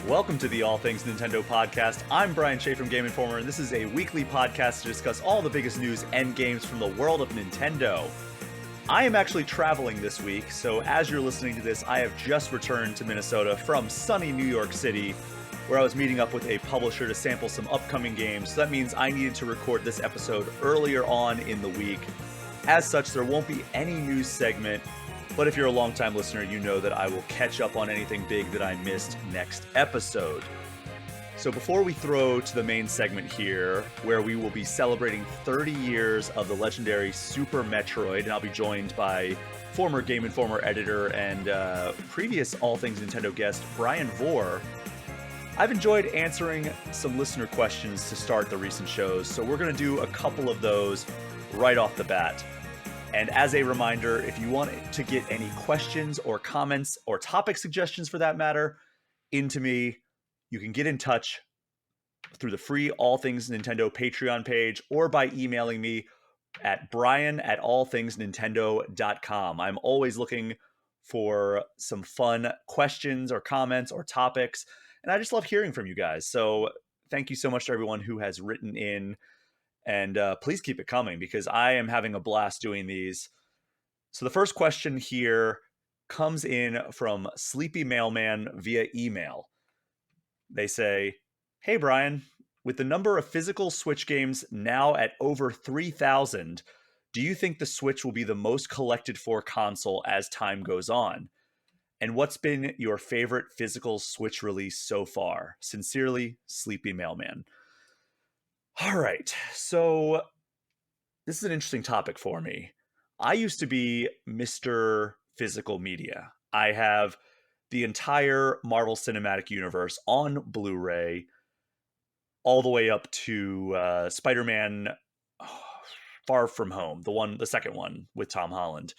Welcome to the All Things Nintendo podcast. I'm Brian Shea from Game Informer, and this is a weekly podcast to discuss all the biggest news and games from the world of Nintendo. I am actually traveling this week, so as you're listening to this, I have just returned to Minnesota from sunny New York City, where I was meeting up with a publisher to sample some upcoming games. So that means I needed to record this episode earlier on in the week. As such, there won't be any news segment. But if you're a longtime listener, you know that I will catch up on anything big that I missed next episode. So before we throw to the main segment here, where we will be celebrating 30 years of the legendary Super Metroid, and I'll be joined by former Game Informer editor and previous All Things Nintendo guest, Bryan Vore, I've enjoyed answering some listener questions to start the recent shows, so we're going to do a couple of those right off the bat. And as a reminder, if you want to get any questions or comments or topic suggestions for that matter into me, you can get in touch through the free All Things Nintendo Patreon page or by emailing me at brian@allthingsnintendo.com. I'm always looking for some fun questions or comments or topics, and I just love hearing from you guys. So thank you so much to everyone who has written in. And please keep it coming because I am having a blast doing these. So the first question here comes in from Sleepy Mailman via email. They say, "Hey Brian, with the number of physical Switch games now at over 3,000, do you think the Switch will be the most collected for console as time goes on? And what's been your favorite physical Switch release so far? Sincerely, Sleepy Mailman." All right, so this is an interesting topic for me. I used to be Mr. Physical Media. I have the entire Marvel Cinematic Universe on Blu-ray, all the way up to Spider-Man Far From Home, the second one with Tom Holland.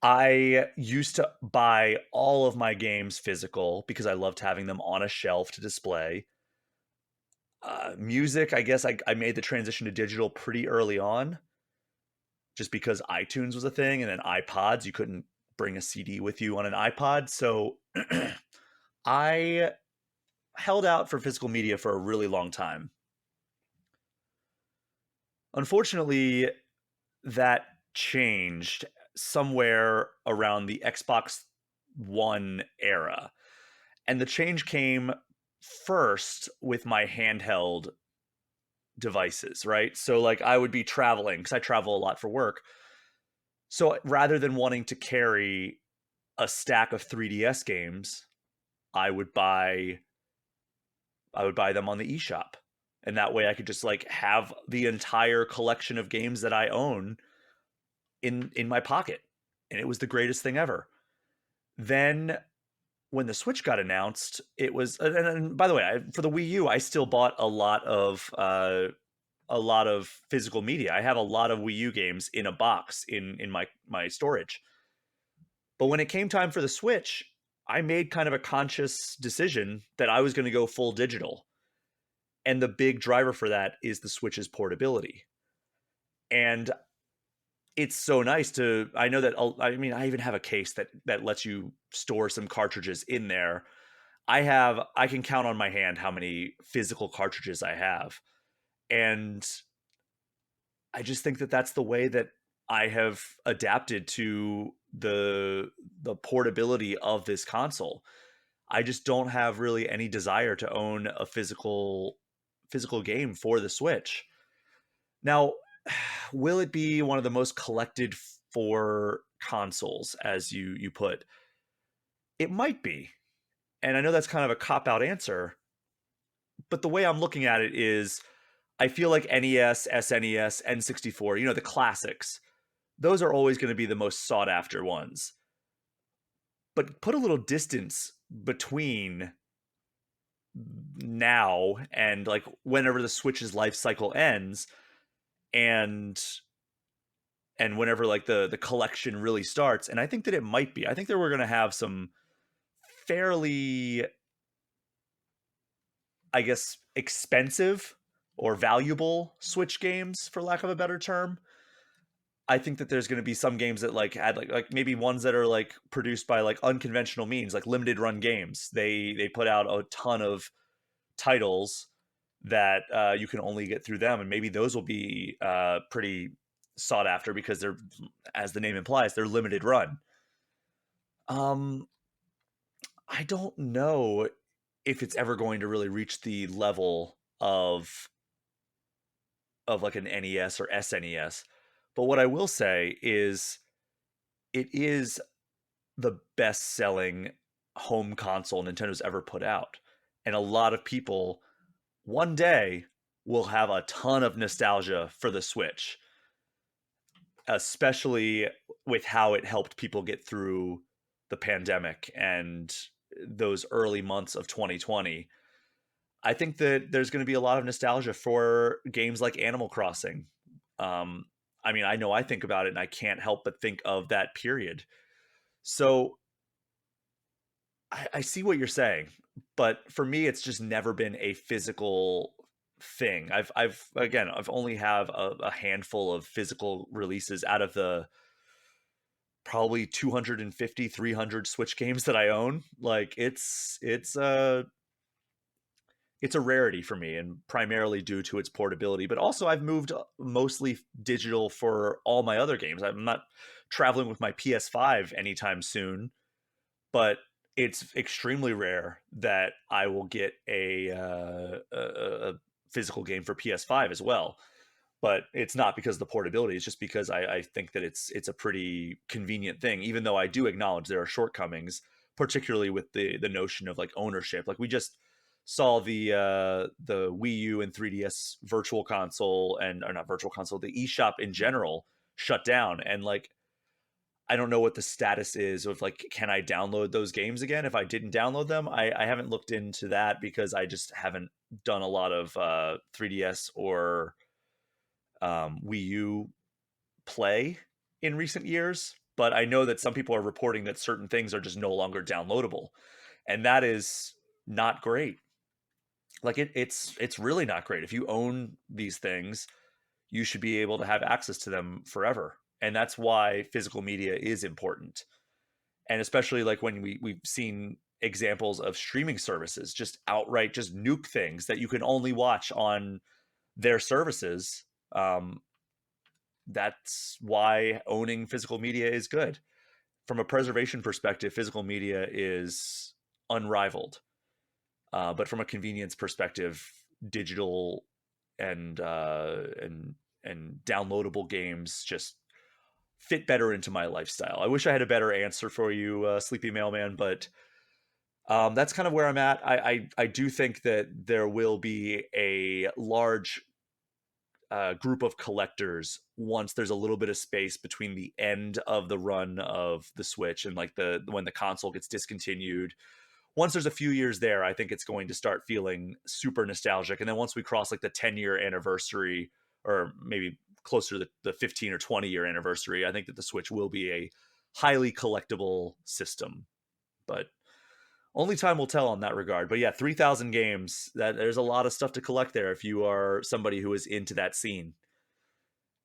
I used to buy all of my games physical because I loved having them on a shelf to display. Music, I guess I made the transition to digital pretty early on, just because iTunes was a thing, and then iPods, you couldn't bring a CD with you on an iPod. So I held out for physical media for a really long time. Unfortunately, that changed somewhere around the Xbox One era. And the change came first with my handheld devices, right? So like I would be traveling because I travel a lot for work. So rather than wanting to carry a stack of 3DS games, I would buy them on the eShop. And that way I could just like have the entire collection of games that I own in my pocket. And it was the greatest thing ever. Then when the Switch got announced, it was, and by the way, for the Wii U, I still bought a lot of physical media. I have a lot of Wii U games in a box in my storage. But when it came time for the Switch, I made kind of a conscious decision that I was going to go full digital. And the big driver for that is the Switch's portability. And it's so nice to, I know that, I mean, I even have a case that lets you store some cartridges in there. I can count on my hand how many physical cartridges I have. And I just think that that's the way that I have adapted to the portability of this console. I just don't have really any desire to own a physical game for the Switch. Now, will it be one of the most collected for consoles, as you put? It might be. And I know that's kind of a cop-out answer, but the way I'm looking at it is I feel like NES, SNES, N64, the classics, those are always going to be the most sought after ones. But put a little distance between now and like whenever the Switch's life cycle ends and whenever like the collection really starts. And I think that it might be. I think that we're going to have some fairly, I guess, expensive or valuable Switch games, for lack of a better term. I think that there's going to be some games that like had like maybe ones that are like produced by like unconventional means, like limited run games. They put out a ton of titles that you can only get through them, and maybe those will be pretty sought after because they're, as the name implies, they're limited run. Um, I don't know if it's ever going to really reach the level of like an NES or SNES. But what I will say is it is the best selling home console Nintendo's ever put out. And a lot of people one day will have a ton of nostalgia for the Switch, especially with how it helped people get through the pandemic and those early months of 2020. I think that there's going to be a lot of nostalgia for games like Animal Crossing. Um, I mean, I know I think about it and I can't help but think of that period. So I see what you're saying, but for me, it's just never been a physical thing. I've only have a handful of physical releases out of the probably 250, 300 Switch games that I own. Like it's a rarity for me, and primarily due to its portability. But also, I've moved mostly digital for all my other games. I'm not traveling with my PS5 anytime soon, but it's extremely rare that I will get a physical game for PS5 as well. But it's not because of the portability. It's just because I think that it's a pretty convenient thing, even though I do acknowledge there are shortcomings, particularly with the notion of like ownership. Like we just saw the Wii U and 3DS virtual console, and or not virtual console, the eShop in general shut down. And like I don't know what the status is of like, can I download those games again if I didn't download them? I haven't looked into that because I just haven't done a lot of 3DS or Wii U play in recent years. But I know that some people are reporting that certain things are just no longer downloadable, and that is not great. Like it's really not great. If you own these things, you should be able to have access to them forever, and that's why physical media is important. And especially like when we've seen examples of streaming services just outright just nuke things that you can only watch on their services. um, that's why owning physical media is good. From a preservation perspective, physical media is unrivaled, but from a convenience perspective, digital and and downloadable games just fit better into my lifestyle. I wish I had a better answer for you, Sleepy Mailman, but that's kind of where I'm at. I do think that there will be a large group of collectors once there's a little bit of space between the end of the run of the Switch and like the when the console gets discontinued. Once there's a few years there, I think it's going to start feeling super nostalgic. And then once we cross like the 10-year anniversary, or maybe closer to the 15 or 20-year anniversary, I think that the Switch will be a highly collectible system. But only time will tell on that regard. But yeah, 3,000 games, that there's a lot of stuff to collect there if you are somebody who is into that scene.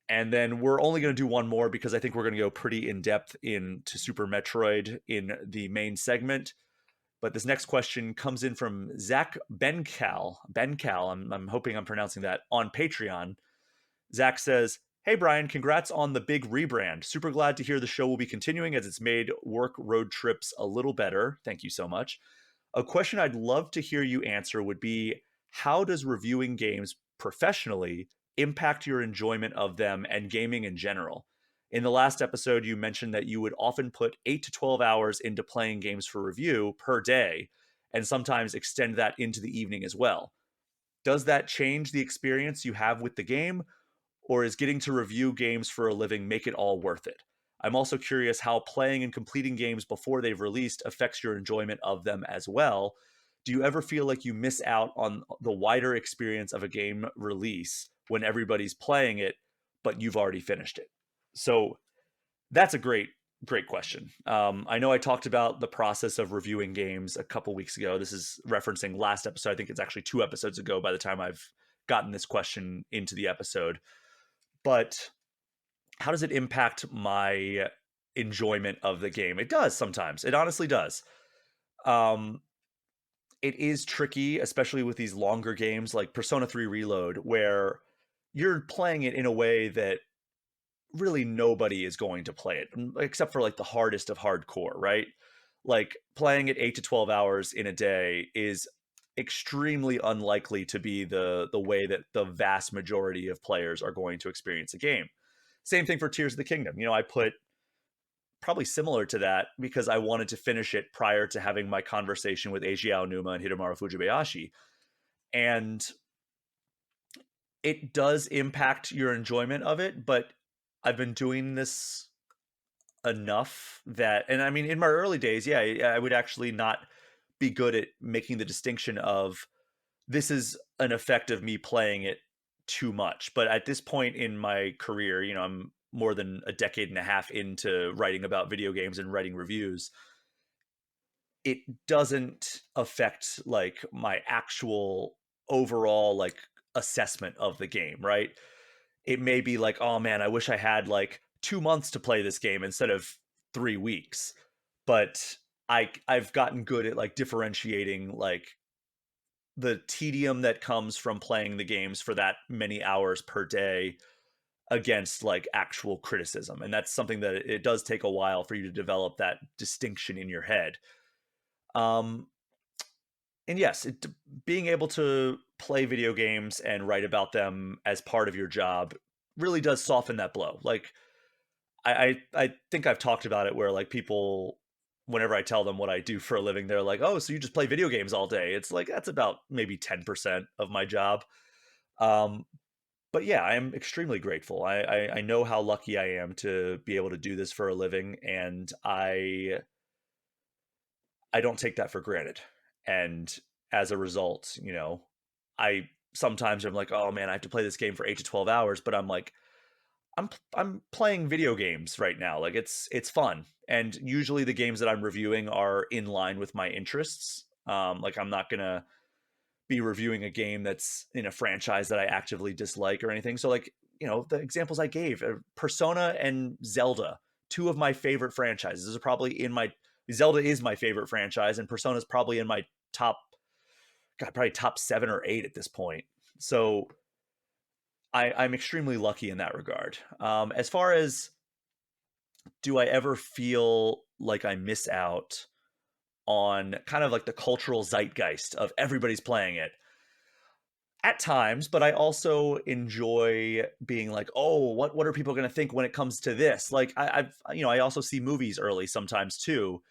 And then we're only going to do one more because I think we're going to go pretty in depth into Super Metroid in the main segment. But this next question comes in from Zach Bencal. Bencal, I'm hoping I'm pronouncing that, on Patreon. Zach says, "Hey Brian, congrats on the big rebrand. Super glad to hear the show will be continuing as it's made work road trips a little better. Thank you so much. A question I'd love to hear you answer would be, how does reviewing games professionally impact your enjoyment of them and gaming in general? In the last episode, you mentioned that you would often put 8 to 12 hours into playing games for review per day, and sometimes extend that into the evening as well. Does that change the experience you have with the game, or is getting to review games for a living make it all worth it? I'm also curious how playing and completing games before they've released affects your enjoyment of them as well. Do you ever feel like you miss out on the wider experience of a game release when everybody's playing it, but you've already finished it?" So that's a great question. I know I talked about the process of reviewing games a couple weeks ago. This is referencing last episode. I think it's actually 2 episodes ago by the time I've gotten this question into the episode. But how does it impact my enjoyment of the game? It does sometimes. It honestly does. Um, it is tricky, especially with these longer games like Persona 3 Reload, where you're playing it in a way that really nobody is going to play it, except for like the hardest of hardcore, right? Like playing it 8 to 12 hours in a day is extremely unlikely to be the way that the vast majority of players are going to experience a game. Same thing for Tears of the Kingdom. I put probably similar to that because I wanted to finish it prior to having my conversation with Eiji Aonuma and Hidemaru Fujibayashi. And it does impact your enjoyment of it, but I've been doing this enough that, and I mean, in my early days, yeah, I would actually not be good at making the distinction of this is an effect of me playing it too much. But at this point in my career, I'm more than a decade and a half into writing about video games and writing reviews. It doesn't affect like my actual overall like assessment of the game, right? It may be like, oh man, I wish I had like 2 months to play this game instead of 3 weeks. But I've gotten good at like differentiating like the tedium that comes from playing the games for that many hours per day against like actual criticism. And that's something that it does take a while for you to develop that distinction in your head. Um, and yes, being able to play video games and write about them as part of your job really does soften that blow. Like I think I've talked about it where like people, whenever I tell them what I do for a living, they're like, "Oh, so you just play video games all day?" It's like that's about maybe 10% of my job. Um, but yeah, I am extremely grateful. I know how lucky I am to be able to do this for a living, and I don't take that for granted. And as a result, I sometimes I'm like, oh man, I have to play this game for 8 to 12 hours, but I'm like, I'm playing video games right now. Like it's fun. And usually the games that I'm reviewing are in line with my interests. Like I'm not gonna be reviewing a game that's in a franchise that I actively dislike or anything. So like, the examples I gave, Persona and Zelda, two of my favorite franchises. This is probably in my Zelda is my favorite franchise, and Persona is probably in my top, God, probably top 7 or 8 at this point. So I'm extremely lucky in that regard. As far as do I ever feel like I miss out on kind of like the cultural zeitgeist of everybody's playing it? At times, but I also enjoy being like, oh, what are people going to think when it comes to this? Like I also see movies early sometimes too,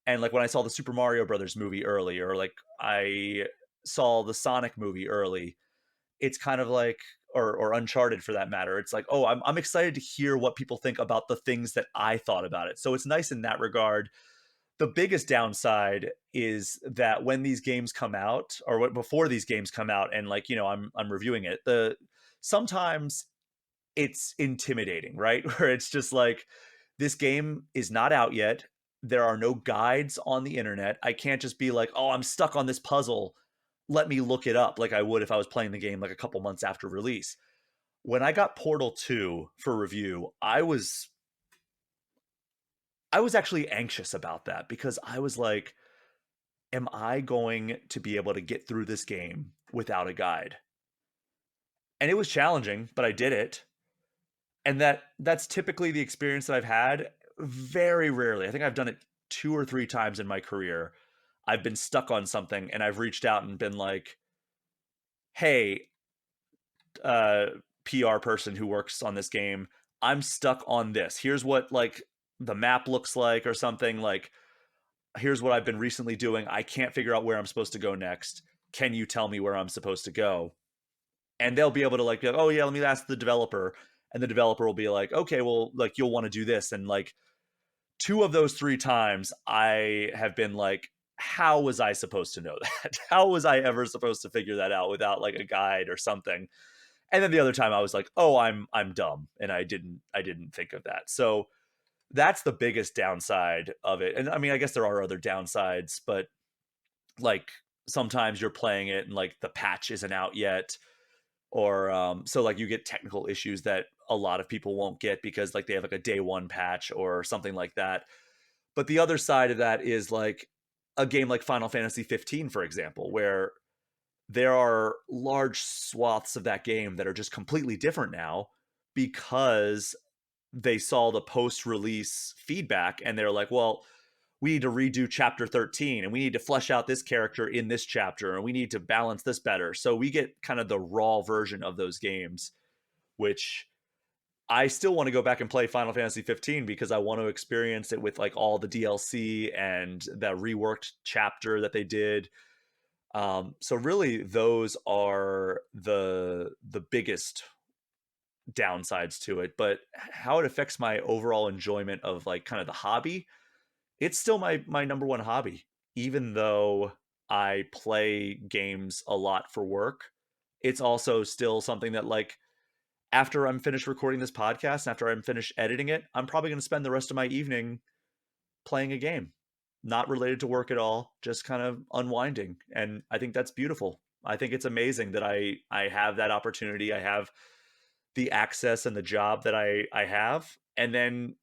and like when I saw the Super Mario Brothers movie early, or like I saw the Sonic movie early, it's kind of like, or Uncharted for that matter. It's like, oh, I'm excited to hear what people think about the things that I thought about it. So it's nice in that regard. The biggest downside is that when these games come out, or before these games come out, and like I'm reviewing it, the sometimes it's intimidating, right? Where it's just like this game is not out yet. There are no guides on the internet. I can't just be like, oh, I'm stuck on this puzzle. Let me look it up like I would if I was playing the game like a couple months after release. When I got Portal 2 for review, I was actually anxious about that because I was like, am I going to be able to get through this game without a guide? And it was challenging, but I did it. And that's typically the experience that I've had. Very rarely. I think I've done it 2 or 3 times in my career. I've been stuck on something and I've reached out and been like, "Hey, uh PR person who works on this game, I'm stuck on this. Here's what like the map looks like or something like here's what I've been recently doing. I can't figure out where I'm supposed to go next. Can you tell me where I'm supposed to go?" And they'll be able to like, be like, oh yeah, let me ask the developer. And the developer will be like, okay, well, like you'll want to do this. And like 2 of those 3 times, I have been like, how was I supposed to know that? How was I ever supposed to figure that out without like a guide or something? And then the other time I was like, oh, I'm dumb. And I didn't think of that. So that's the biggest downside of it. And I mean, I guess there are other downsides, but like sometimes you're playing it and like the patch isn't out yet. or so like you get technical issues that a lot of people won't get because like they have like a day one patch or something like that. But the other side of that is like a game like Final Fantasy 15, for example, where there are large swaths of that game that are just completely different now because they saw the post release feedback and they're like, well, we need to redo chapter 13 and we need to flesh out this character in this chapter and we need to balance this better. So we get kind of the raw version of those games, which I still want to go back and play Final Fantasy 15 because I want to experience it with like all the DLC and that reworked chapter that they did. So really, those are the biggest downsides to it. But how it affects my overall enjoyment of like kind of the hobby, it's still my number one hobby, even though I play games a lot for work. It's also still something that like after I'm finished recording this podcast, after I'm finished editing it, I'm probably going to spend the rest of my evening playing a game, not related to work at all, just kind of unwinding. And I think that's beautiful. I think it's amazing that I have that opportunity. I have the access and the job that I have, and then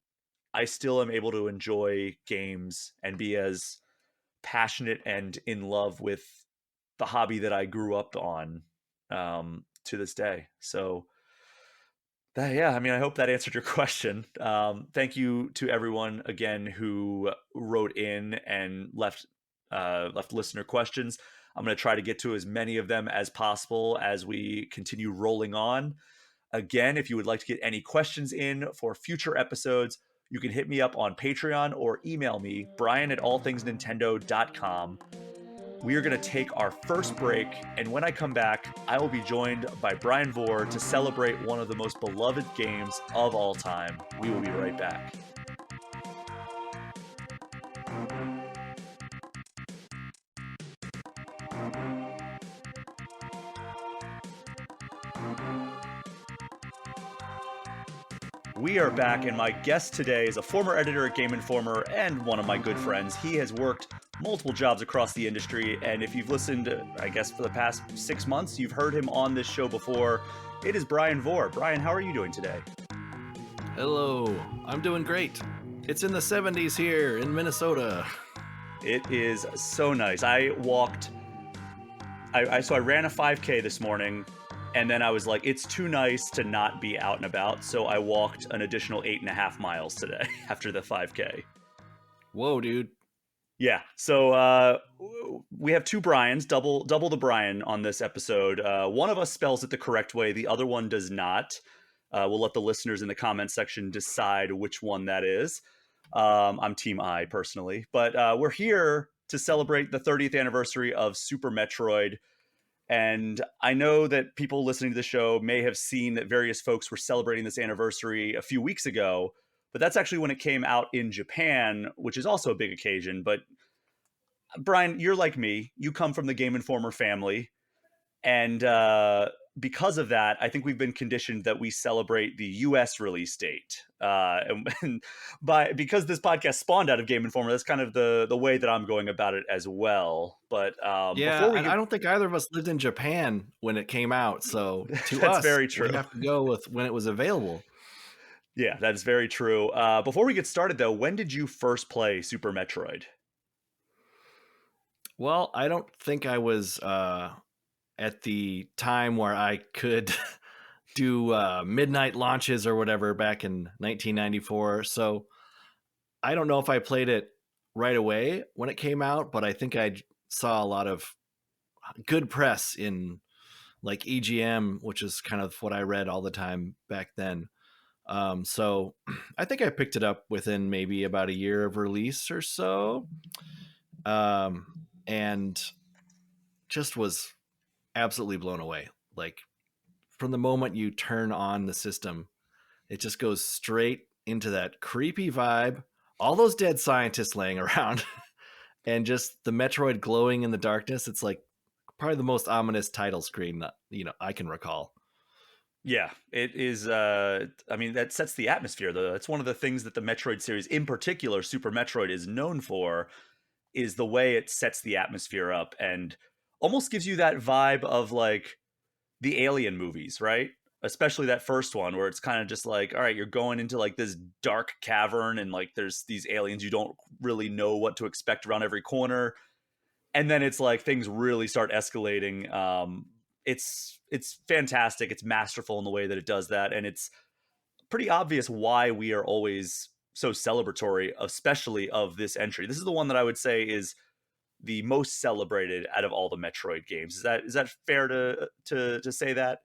I still am able to enjoy games and be as passionate and in love with the hobby that I grew up on to this day. So that, yeah, I mean, I hope that answered your question. Thank you to everyone again who wrote in and left listener questions. I'm going to try to get to as many of them as possible as we continue rolling on. Again, if you would like to get any questions in for future episodes, you can hit me up on Patreon or email me, Bryan at allthingsnintendo.com. We are going to take our first break, and when I come back, I will be joined by Bryan Vore to celebrate one of the most beloved games of all time. We will be right back. We are back, and my guest today is a former editor at Game Informer and one of my good friends. He has worked multiple jobs across the industry, and if you've listened, I guess, for the past 6 months, you've heard him on this show before. It is Bryan Vore. Bryan, how are you doing today? Hello, I'm doing great. It's in the 70s here in Minnesota. It is so nice. So I ran a 5K this morning, and then I was like, it's too nice to not be out and about. So I walked an additional 8.5 miles today after the 5K. Whoa, dude. Yeah. So we have two Bryans, double the Bryan on this episode. One of us spells it the correct way, the other one does not. We'll let the listeners in the comment section decide which one that is. I'm Team I personally, but we're here to celebrate the 30th anniversary of Super Metroid. And I know that people listening to the show may have seen that various folks were celebrating this anniversary a few weeks ago, but that's actually when it came out in Japan, which is also a big occasion. But Bryan, you're like me. You come from the Game Informer family. And because of that, I think we've been conditioned that we celebrate the U.S. release date. Because this podcast spawned out of Game Informer, that's kind of the way that I'm going about it as well. But Yeah, before we and get, I don't think either of us lived in Japan when it came out, so to that's us, very we true. have to go with when it was available. Yeah, that is very true. Before we get started, though, when did you first play Super Metroid? Well, I don't think I was at the time where I could do midnight launches or whatever back in 1994, so I don't know if I played it right away when it came out, but I think I saw a lot of good press in like EGM, which is kind of what I read all the time back then. So I think I picked it up within maybe about a year of release or so, and just was absolutely blown away. Like from the moment you turn on the system, it just goes straight into that creepy vibe. All those dead scientists laying around, and just the Metroid glowing in the darkness. It's like probably the most ominous title screen that I can recall. Yeah, it is. I mean, that sets the atmosphere, though. That's one of the things that the Metroid series, in particular, Super Metroid, is known for, is the way it sets the atmosphere up and almost gives you that vibe of like the Alien movies, right? Especially that first one where it's kind of just like, all right, you're going into like this dark cavern and like there's these aliens you don't really know what to expect around every corner. And then it's like things really start escalating. It's fantastic. It's masterful in the way that it does that, and it's pretty obvious why we are always so celebratory, especially of this entry. This is the one that I would say is the most celebrated out of all the Metroid games. Is that fair to say that?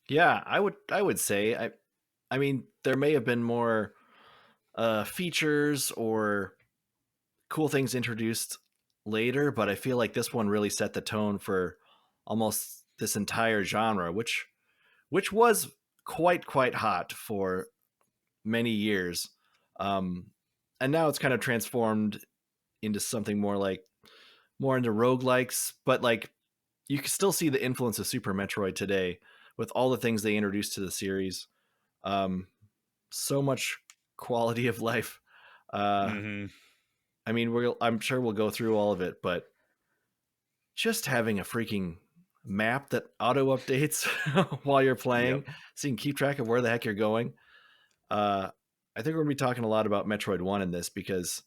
Yeah, I would say I mean there may have been more features or cool things introduced later, but I feel like this one really set the tone for almost this entire genre, which was quite hot for many years. Um, and now it's kind of transformed into something more into roguelikes, but like you can still see the influence of Super Metroid today with all the things they introduced to the series. Um, so much quality of life. Uh, Mm-hmm. I mean, I'm sure we'll go through all of it, but just having a freaking map that auto updates while you're Yep. playing, so you can keep track of where the heck you're going. Uh, I think we're gonna be talking a lot about Metroid One in this because,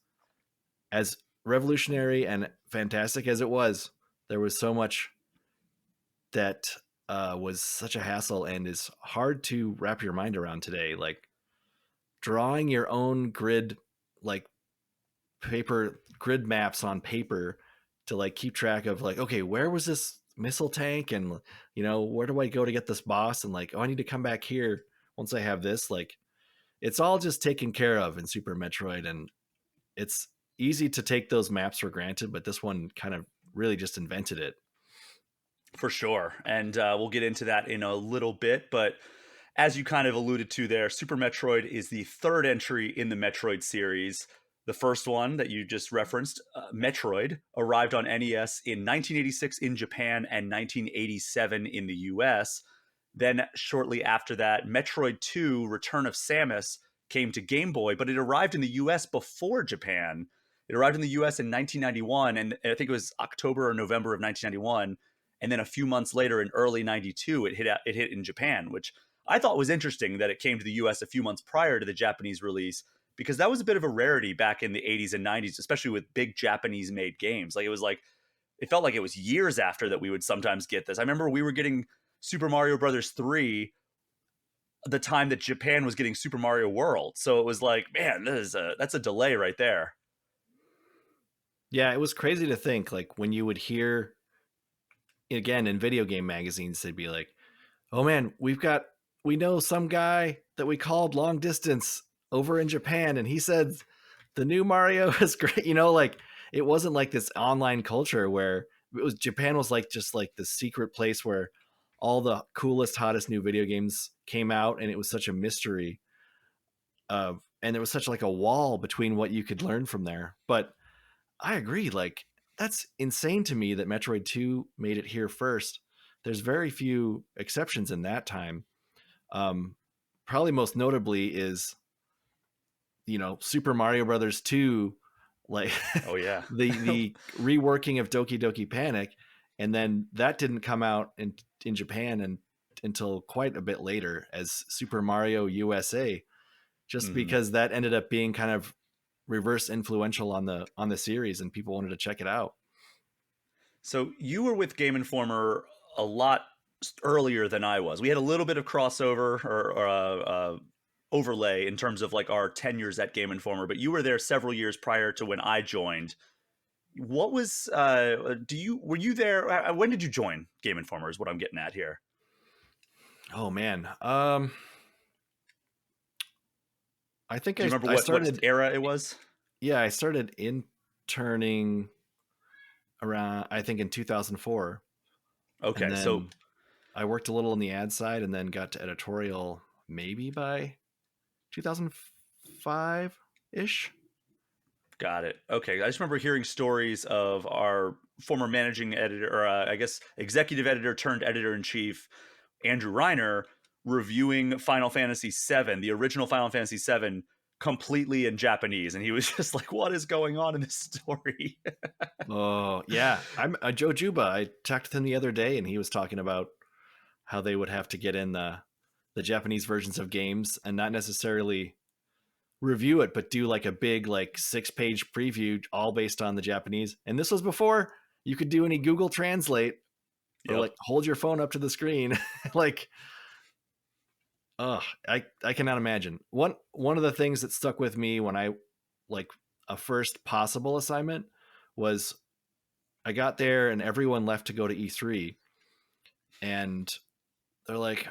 as revolutionary and fantastic as it was, there was so much that was such a hassle and is hard to wrap your mind around today. Like drawing your own grid, like paper grid maps on paper to like keep track of like, okay, where was this missile tank, and where do I go to get this boss, and like, oh, I need to come back here once I have this. Like it's all just taken care of in Super Metroid, and it's easy to take those maps for granted, but this one kind of really just invented it. For sure. And we'll get into that in a little bit. But as you kind of alluded to there, Super Metroid is the third entry in the Metroid series. The first one that you just referenced, Metroid, arrived on NES in 1986 in Japan and 1987 in the US. Then, shortly after that, Metroid 2 Return of Samus came to Game Boy, but it arrived in the US before Japan. It arrived in the US in 1991, and I think it was October or November of 1991, and then a few months later in early 92 it hit in Japan, which I thought was interesting that it came to the US a few months prior to the Japanese release, because that was a bit of a rarity back in the 80s and 90s, especially with big Japanese made games. Like it felt like it was years after that we would sometimes get this. I remember we were getting Super Mario Brothers 3 the time that Japan was getting Super Mario World. So it was like, man, that's a delay right there. Yeah, it was crazy to think like when you would hear again in video game magazines, they'd be like, oh man, we know some guy that we called long distance over in Japan, and he said the new Mario is great. Like it wasn't like this online culture where Japan was like just like the secret place where all the coolest, hottest new video games came out, and it was such a mystery. And there was such like a wall between what you could learn from there. But I agree, like that's insane to me that Metroid 2 made it here first. There's very few exceptions in that time. Um, Probably most notably is Super Mario Brothers 2, like Oh yeah. the reworking of Doki Doki Panic, and then that didn't come out in Japan until quite a bit later as Super Mario USA, just Mhm. because that ended up being kind of reverse influential on the series and people wanted to check it out. So you were with Game Informer a lot earlier than I was. We had a little bit of crossover or overlay in terms of like our tenures at Game Informer, but you were there several years prior to when I joined. What was do you were you there? When did you join Game Informer? Is what I'm getting at here. Oh man. I think Do you remember I what started, era it was? yeah, I started interning around, I think, in 2004, and Okay, so then I worked a little on the ad side and then got to editorial maybe by 2005 ish. got it. Okay, I just remember hearing stories of our former managing editor, or I guess executive editor turned editor in chief, Andrew Reiner, reviewing Final Fantasy VII, the original Final Fantasy VII, completely in Japanese, and he was just like, "What is going on in this story?" Oh, yeah. I'm Joe Juba. I talked to him the other day, and he was talking about how they would have to get in the Japanese versions of games and not necessarily review it, but do like a big like 6-page preview all based on the Japanese. And this was before you could do any Google Translate or Yep. like hold your phone up to the screen. Like, oh, I cannot imagine. One of the things that stuck with me when I like a first possible assignment was I got there and everyone left to go to E3 and they're like,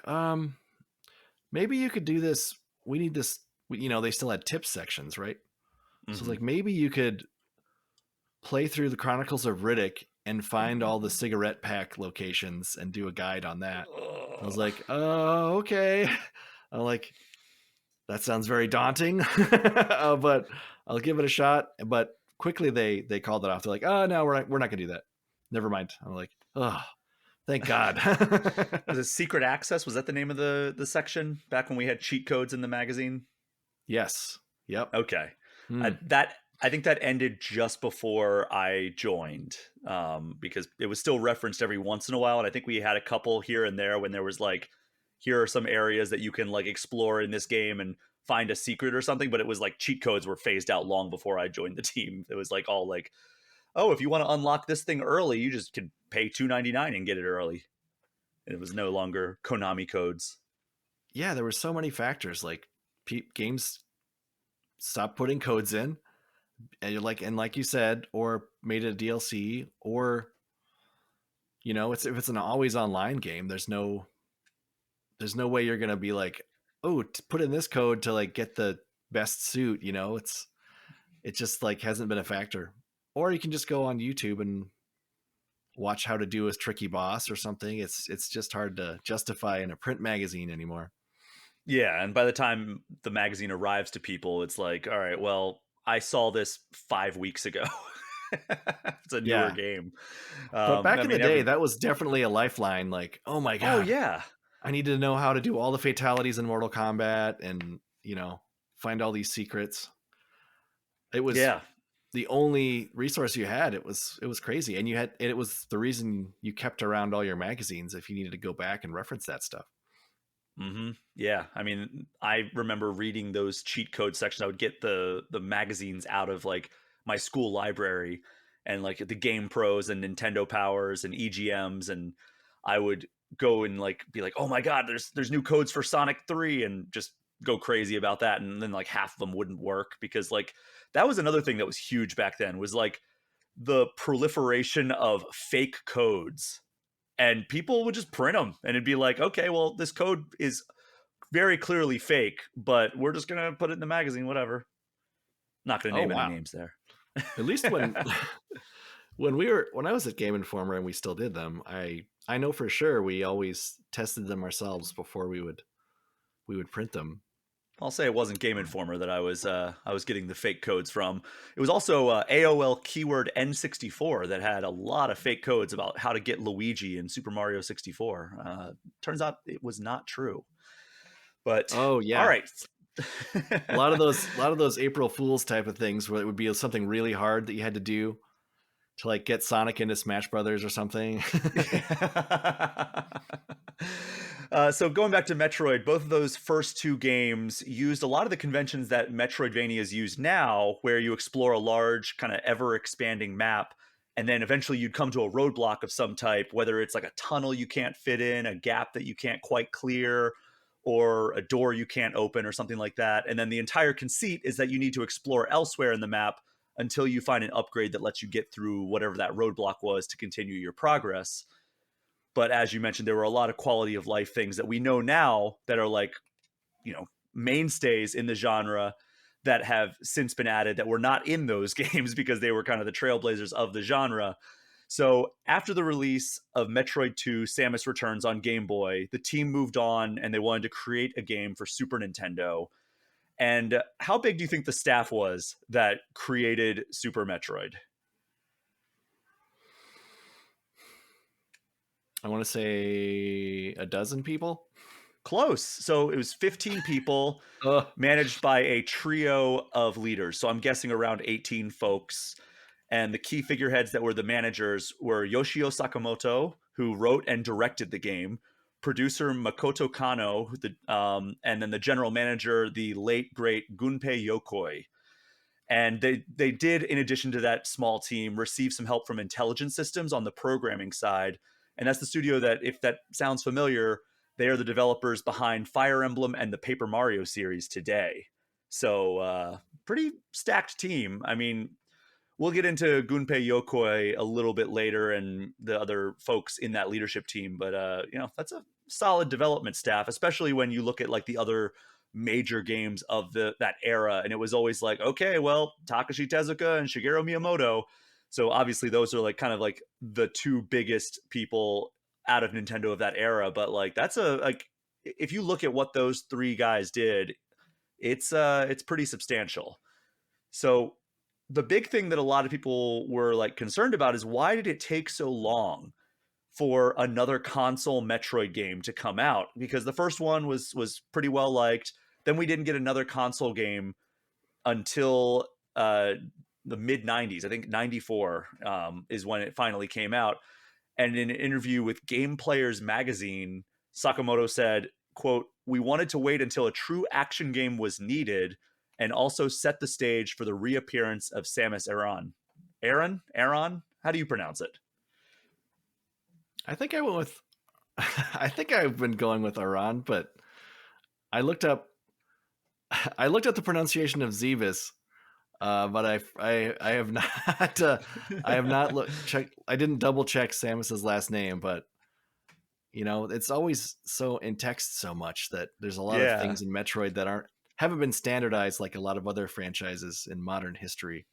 maybe you could do this. We need this. They still had tip sections, right? So it's Mhm. like maybe you could play through the Chronicles of Riddick and find all the cigarette pack locations and do a guide on that. I was Ugh. like, oh, okay. I'm like, that sounds very daunting, but I'll give it a shot. But quickly they called it off. They're like, oh no, we're not gonna do that. Never mind. I'm like, oh, thank God. Was it Secret Access? Was that the name of the section back when we had cheat codes in the magazine? Yes. Yep. Okay. Hmm. That I think that ended just before I joined, because it was still referenced every once in a while, and I think we had a couple here and there when there was like, here are some areas that you can like explore in this game and find a secret or something. But it was like cheat codes were phased out long before I joined the team. It was like all like, oh, if you want to unlock this thing early, you just can pay $2.99 and get it early. And it was no longer Konami codes. Yeah, there were so many factors. Like games stopped putting codes in, and like you said, or made it a DLC, or it's if it's an always online game, there's no way you're gonna be like, oh, put in this code to like get the best suit. It just like hasn't been a factor. Or you can just go on YouTube and watch how to do a tricky boss or something. It's just hard to justify in a print magazine anymore. Yeah, and by the time the magazine arrives to people, it's like, all right, well, I saw this 5 weeks ago. It's a newer Yeah. game. But I back in the mean, day, every that was definitely a lifeline. Like, oh my oh God, yeah, I needed to know how to do all the fatalities in Mortal Kombat and, find all these secrets. It was yeah. the only resource you had. It was crazy. And it was the reason you kept around all your magazines if you needed to go back and reference that stuff. Yeah, I mean, I remember reading those cheat code sections. I would get the magazines out of like my school library and like the Game Pros and Nintendo Powers and EGMs, and I would go and like be like, "Oh my god, there's new codes for Sonic 3," and just go crazy about that. And then like half of them wouldn't work because like that was another thing that was huge back then, was like the proliferation of fake codes, and people would just print them and it'd be like, okay, well, this code is very clearly fake, but we're just gonna put it in the magazine, whatever. Not gonna Oh name any wow. names there. At least when I was at Game Informer and we still did them, I know for sure we always tested them ourselves before we would print them. I'll say it wasn't Game Informer that I was getting the fake codes from. It was also AOL keyword N64 that had a lot of fake codes about how to get Luigi in Super Mario 64. Turns out it was not true. But Oh all yeah. right. A lot of those April Fools type of things where it would be something really hard that you had to do to like get Sonic into Smash Brothers or something. So going back to Metroid, both of those first two games used a lot of the conventions that Metroidvanias use now, where you explore a large, kind of ever expanding map, and then eventually you'd come to a roadblock of some type, whether it's like a tunnel you can't fit in, a gap that you can't quite clear, or a door you can't open, or something like that. And then the entire conceit is that you need to explore elsewhere in the map until you find an upgrade that lets you get through whatever that roadblock was to continue your progress. But as you mentioned, there were a lot of quality of life things that we know now that are like, mainstays in the genre that have since been added that were not in those games because they were kind of the trailblazers of the genre. So after the release of Metroid 2 Samus Returns on Game Boy, the team moved on and they wanted to create a game for Super Nintendo. And how big do you think the staff was that created Super Metroid? I want to say a dozen people. Close. So it was 15 people Oh, managed by a trio of leaders. So I'm guessing around 18 folks. And the key figureheads that were the managers were Yoshio Sakamoto, who wrote and directed the game, producer Makoto Kano, and then the general manager, the late great Gunpei Yokoi. And they did, in addition to that small team, receive some help from Intelligent Systems on the programming side. And that's the studio that, if that sounds familiar, they are the developers behind Fire Emblem and the Paper Mario series today. So pretty stacked team. I mean, we'll get into Gunpei Yokoi a little bit later and the other folks in that leadership team, but that's a solid development staff, especially when you look at like the other major games of that era. And it was always like, okay, well, Takashi Tezuka and Shigeru Miyamoto. So obviously those are like kind of like the two biggest people out of Nintendo of that era. But like that's a like if you look at what those three guys did, it's pretty substantial. So the big thing that a lot of people were like concerned about is why did it take so long for another console Metroid game to come out? Because the first one was pretty well liked. Then we didn't get another console game until the mid 90s. I think 94 is when it finally came out. And in an interview with Game Players magazine, Sakamoto said, quote, "We wanted to wait until a true action game was needed and also set the stage for the reappearance of Samus Aran." Aran? How do you pronounce it? I think I went with. I think I've been going with Iran, but I looked up. I looked at the pronunciation of Zevis, but I have not I have not checked. I didn't double check Samus's last name, but it's always so in text so much that there's a lot of Yeah. things in Metroid that haven't been standardized like a lot of other franchises in modern history.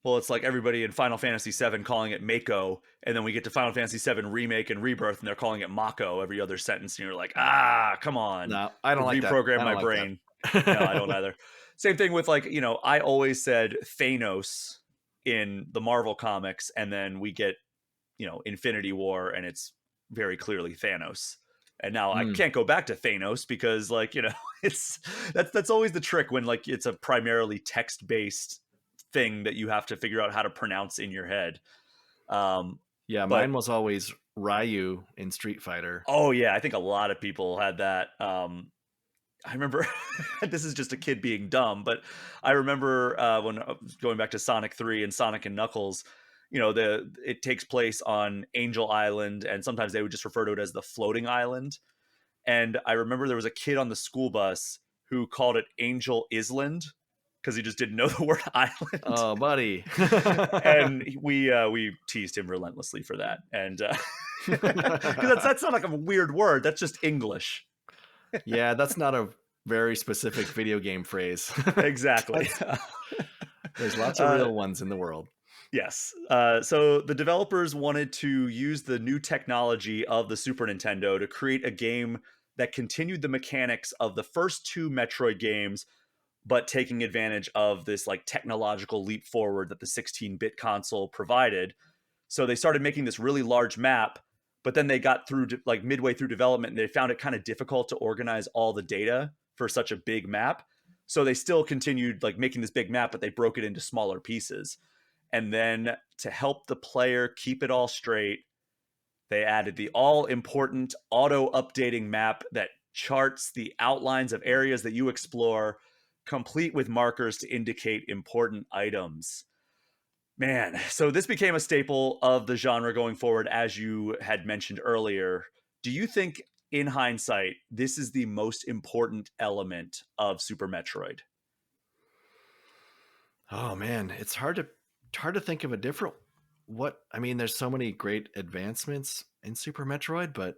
Well, it's like everybody in Final Fantasy VII calling it Mako, and then we get to Final Fantasy VII Remake and Rebirth, and they're calling it Mako every other sentence, and you're like, come on, No, I don't like that. reprogram I my don't like brain. No, I don't that. either. Same thing with like, I always said Thanos in the Marvel comics, and then we get, Infinity War, and it's very clearly Thanos. And now I Mm. can't go back to Thanos because, like, it's that's always the trick when like it's a primarily text based thing that you have to figure out how to pronounce in your head. Um, Yeah, but mine was always Ryu in Street Fighter. oh yeah, I think a lot of people had that. I remember this is just a kid being dumb, but I remember when I was going back to Sonic 3 and Sonic and Knuckles, it takes place on Angel Island, and sometimes they would just refer to it as the floating island. And I remember there was a kid on the school bus who called it Angel Island because he just didn't know the word island. Oh, buddy. And we teased him relentlessly for that. And because that's not like a weird word, that's just English. Yeah, that's not a very specific video game phrase. Exactly. That's There's lots of uh, real ones in the world. yes. So the developers wanted to use the new technology of the Super Nintendo to create a game that continued the mechanics of the first two Metroid games, but taking advantage of this like technological leap forward that the 16-bit console provided. So they started making this really large map, but then they got through like midway through development and they found it kind of difficult to organize all the data for such a big map. So they still continued like making this big map, but they broke it into smaller pieces. And then to help the player keep it all straight, they added the all important auto updating map that charts the outlines of areas that you explore, complete with markers to indicate important items. Man, so this became a staple of the genre going forward, as you had mentioned earlier. Do you think, in hindsight, this is the most important element of Super Metroid? Oh man, it's hard to think of a different what I mean, there's so many great advancements in Super Metroid, but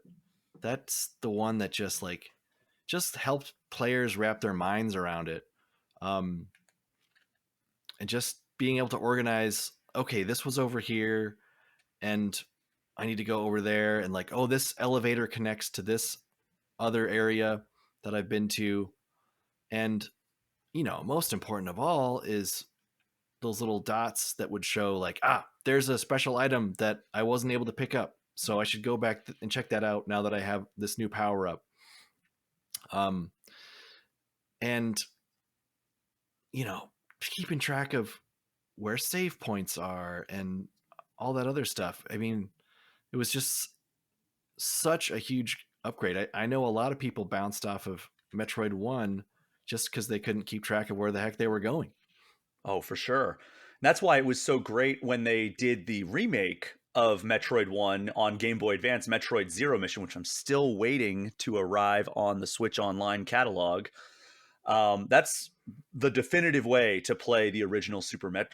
that's the one that just helped players wrap their minds around it. Um and just being able to organize, okay, this was over here and I need to go over there, and like, oh, this elevator connects to this other area that I've been to. And most important of all is those little dots that would show like, there's a special item that I wasn't able to pick up, so I should go back and check that out now that I have this new power up. Um, and you know, keeping track of where save points are and all that other stuff. I mean, it was just such a huge upgrade. I know a lot of people bounced off of Metroid 1 just because they couldn't keep track of where the heck they were going. Oh, for sure. And that's why it was so great when they did the remake of Metroid 1 on Game Boy Advance, Metroid Zero Mission, which I'm still waiting to arrive on the Switch Online catalog. That's the definitive way to play the original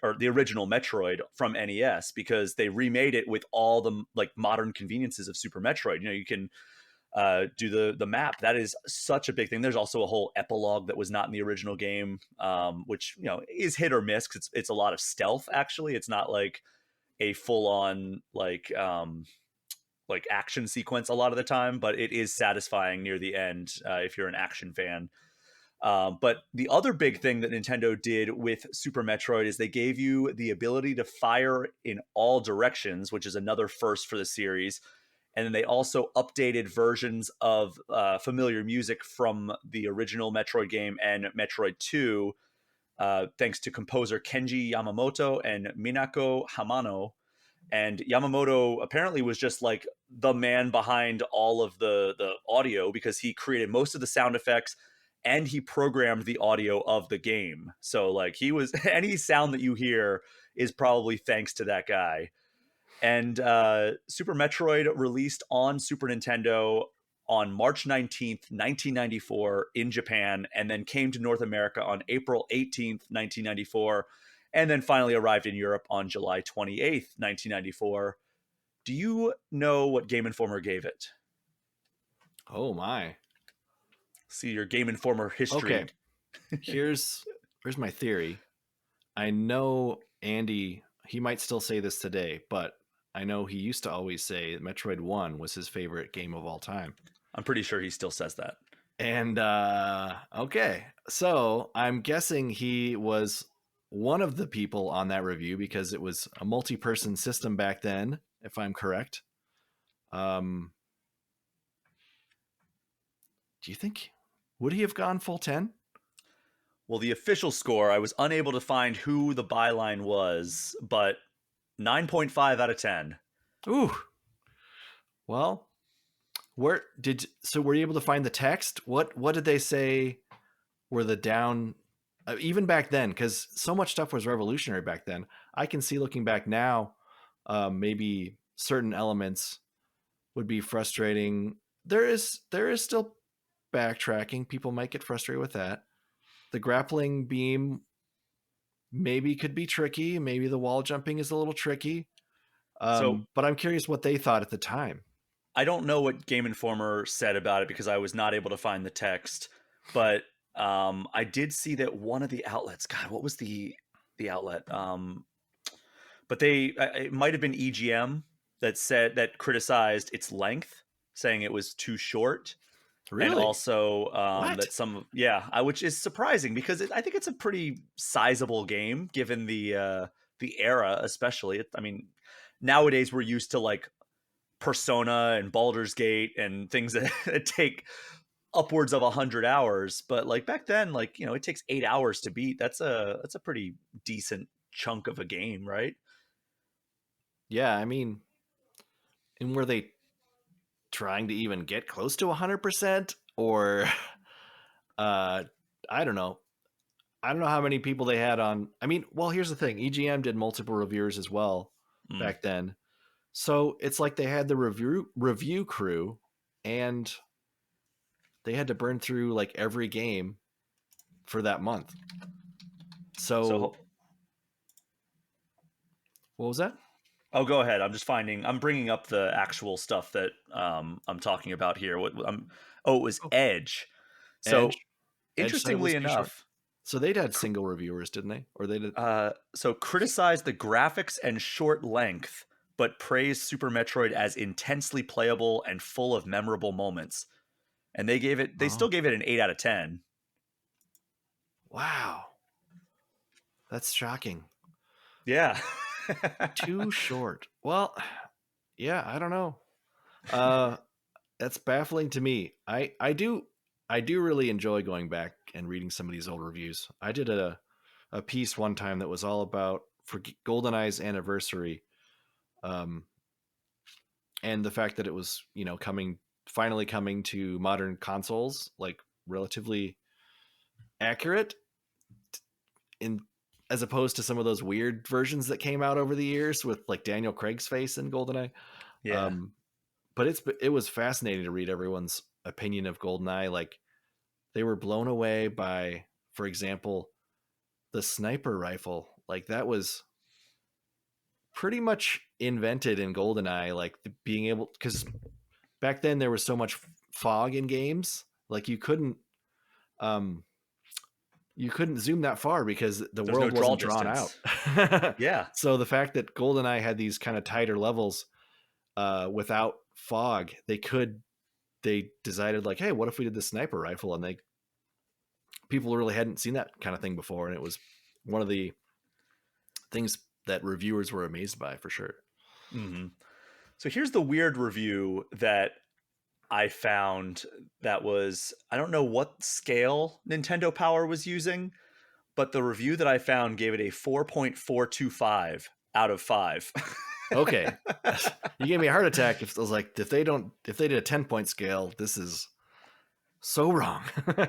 or the original Metroid from NES, because they remade it with all the like modern conveniences of Super Metroid. You know, you can do the map. That is such a big thing. There's also a whole epilogue that was not in the original game, which is hit or miss. 'Cause it's a lot of stealth. Actually, it's not like a full on like action sequence a lot of the time, but it is satisfying near the end if you're an action fan. But the other big thing that Nintendo did with Super Metroid is they gave you the ability to fire in all directions, which is another first for the series. And then they also updated versions of familiar music from the original Metroid game and Metroid 2, thanks to composer Kenji Yamamoto and Minako Hamano. And Yamamoto apparently was just like the man behind all of the audio, because he created most of the sound effects and he programmed the audio of the game. So like he was any sound that you hear is probably thanks to that guy. And Super Metroid released on Super Nintendo on March 19th, 1994 in Japan, and then came to North America on April 18th, 1994, and then finally arrived in Europe on July 28th, 1994. Do you know what Game Informer gave it? Oh my. See your Game Informer Okay, history. here's my theory. I know Andy, he might still say this today, but I know he used to always say Metroid 1 was his favorite game of all time. I'm pretty sure he still says that. And okay, so I'm guessing he was one of the people on that review because it was a multi-person system back then, if I'm correct. Um, do you think would he have gone full 10? Well, the official score, I was unable to find who the byline was, but 9.5 out of 10. Ooh, well, were you able to find the text? What did they say were the down even back then, because so much stuff was revolutionary back then. I can see looking back now, maybe certain elements would be frustrating. There is still backtracking. People might get frustrated with that. The grappling beam maybe could be tricky. Maybe the wall jumping is a little tricky. So But I'm curious what they thought at the time. I don't know what Game Informer said about it because I was not able to find the text, but I did see that one of the outlets. God, what was the outlet? But it might have been EGM that criticized its length, saying it was too short, and Really? also What? that which is surprising because I think it's a pretty sizable game given the era, especially. I mean, nowadays we're used to like Persona and Baldur's Gate and things that take upwards of 100 hours, but like back then, like it takes 8 hours to beat. That's a pretty decent chunk of a game, right? Yeah, I mean, and were they trying to even get close to 100%, or uh I don't know. I don't know how many people they had on. I mean, well, here's the thing. EGM did multiple reviewers as well Mm. back then. So it's like they had the review crew, and they had to burn through like every game for that month. So So, what was that? oh, go ahead. I'm bringing up the actual stuff that I'm talking about here. Oh, it was Oh, Edge. So, Edge. Edge said it was interestingly too short. enough, So they'd had single reviewers, didn't they? Or they did. criticized the graphics and short length, but praised Super Metroid as intensely playable and full of memorable moments. And they Oh, still gave it an 8 out of 10. wow, that's shocking. Yeah. Too short. Well, yeah, I don't know. Uh, that's baffling to me. I do. I do really enjoy going back and reading some of these old reviews. I did a piece one time that was all about for GoldenEye's anniversary, um, and the fact that it was, finally coming to modern consoles, like relatively accurate in as opposed to some of those weird versions that came out over the years with like Daniel Craig's face in GoldenEye. Yeah. Um, but it was fascinating to read everyone's opinion of GoldenEye. Like they were blown away by, for example, the sniper rifle. Like that was pretty much invented in GoldenEye. Like being able, because back then there was so much fog in games, like um, you couldn't zoom that far because the There's no world draw wasn't drawn out. distance. Yeah. So the fact that GoldenEye had these kind of tighter levels without fog, they decided like, hey, what if we did the sniper rifle? And people really hadn't seen that kind of thing before, and it was one of the things that reviewers were amazed by for sure. hmm So here's the weird review that I found that was, I don't know what scale Nintendo Power was using, but the review that I found gave it a 4.425 out of 5. Okay, you gave me a heart attack. If I was like, if they did a 10-point scale, this is so wrong.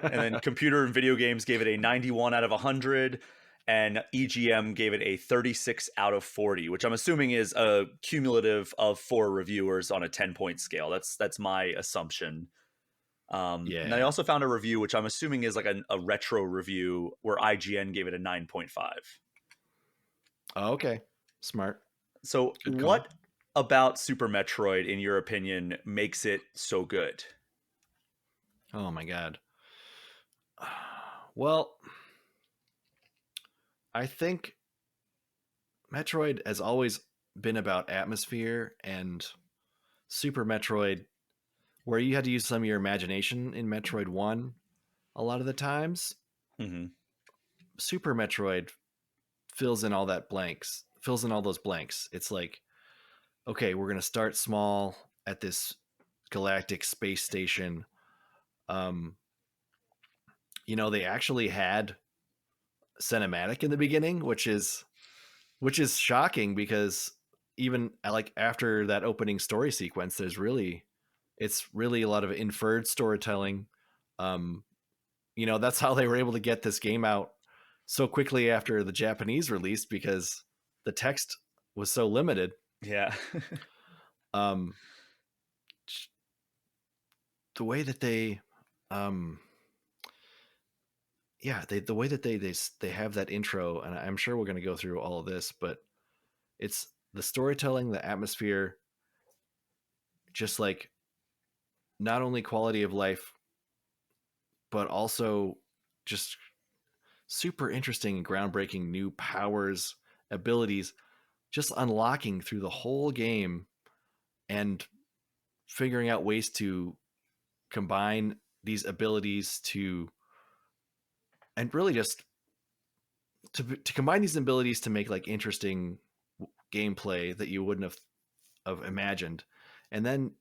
And then Computer and Video Games gave it a 91 out of 100, and EGM gave it a 36 out of 40, which I'm assuming is a cumulative of 4 reviewers on a 10-point scale. That's my assumption. And I Yeah. also found a review, which I'm assuming is like a retro review, where IGN gave it a 9.5. Oh, okay. Smart. So, Good call. what about Super Metroid, in your opinion, makes it so good? Oh my god. Well, I think Metroid has always been about atmosphere, and Super Metroid, where you had to use some of your imagination in Metroid 1 a lot of the times, hmm Super Metroid fills in all those blanks. It's like, okay, we're going to start small at this galactic space station. Um, they actually had cinematic in the beginning, which is shocking because even like after that opening story sequence, it's really a lot of inferred storytelling. Um, that's how they were able to get this game out so quickly after the Japanese release because the text was so limited. Yeah. Um, the way that they, um, yeah, the way that they have that intro, and I'm sure we're going to go through all of this, but it's the storytelling, the atmosphere, just like not only quality of life, but also just super interesting and groundbreaking new powers, abilities, just unlocking through the whole game and figuring out ways to combine these abilities and really just to combine these abilities to make like interesting gameplay that you wouldn't have imagined. And then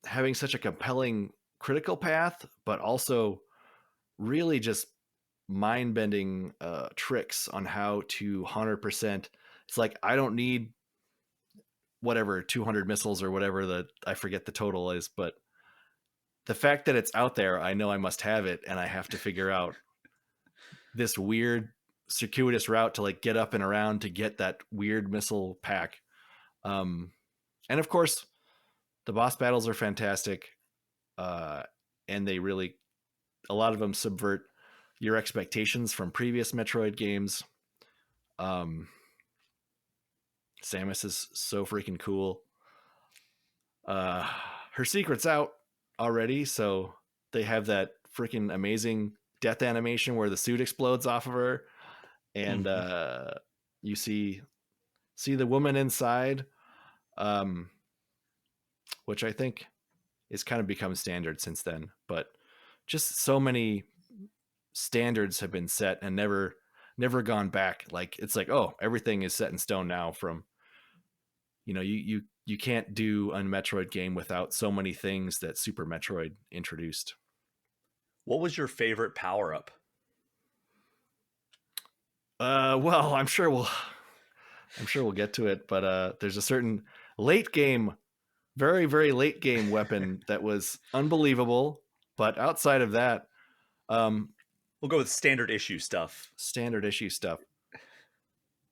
having such a compelling critical path, but also really just mind bending tricks on how to 100%. It's like, I don't need whatever 200 missiles or whatever I forget the total is, but the fact that it's out there, I know I must have it, and I have to figure out this weird circuitous route to like get up and around to get that weird missile pack. Um, and of course, the boss battles are fantastic, uh, and they really a lot of them subvert your expectations from previous Metroid games. Um, Samus is so freaking cool. Uh, her secret's out already, so they have that freaking amazing death animation where the suit explodes off of her, and hmm you see the woman inside, um, which I think is kind of become standard since then. But just so many standards have been set and never gone back. Like it's like, oh, everything is set in stone now. From you can't do a Metroid game without so many things that Super Metroid introduced. What was your favorite power up? Well, I'm sure we'll get to it, but there's a certain late game, very very late game weapon that was unbelievable. But outside of that, um, We'll go with standard issue stuff. standard issue stuff.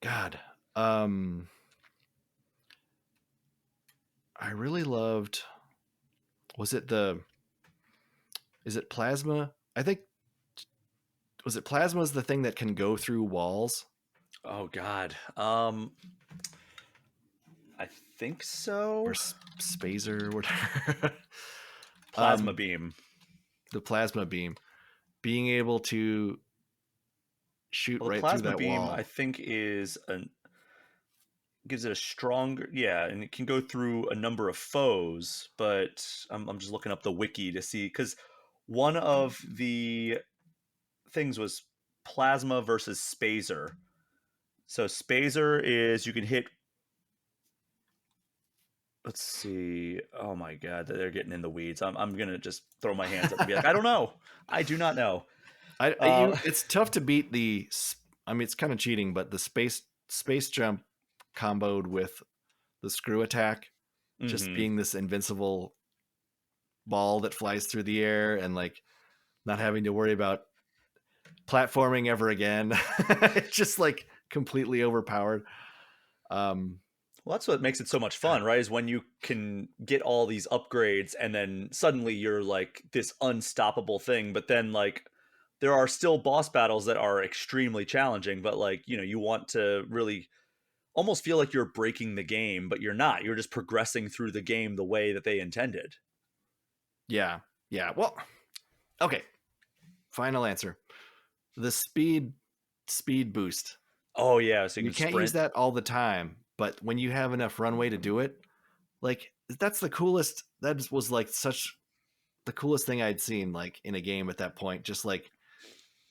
God, um, I really loved. Was it the? Is it plasma? I think was it plasma is the thing that can go through walls Oh God. I think or so. spacer or whatever. Plasma um, beam. the plasma beam, being able to shoot Well, the right through plasma that beam I wall. think is an gives it a stronger, yeah, and it can go through a number of foes, but I'm just looking up the wiki to see, because one of the things was plasma versus spazer. So spazer is you can hit, let's see, oh my god, they're getting in the weeds. I'm gonna just throw my hands up and be like, I don't know, I do not know. uh It's tough to beat I mean, it's kind of cheating, but the space jump comboed with the screw attack, just mhm. being this invincible ball that flies through the air and like not having to worry about platforming ever again. It's just like completely overpowered. Um, Well, that's what makes it so much fun, God, right? Is when you can get all these upgrades and then suddenly you're like this unstoppable thing. But then, like, there are still boss battles that are extremely challenging, but like, you want to really almost feel like you're breaking the game, but you're not. You're just progressing through the game the way that they intended. yeah, yeah. Well, okay. Final answer: the speed boost. Oh, yeah. So you You can can't use sprint. that all the time, but when you have enough runway to do it, like that's the coolest. That was like such the coolest thing I'd seen like in a game at that point. Just like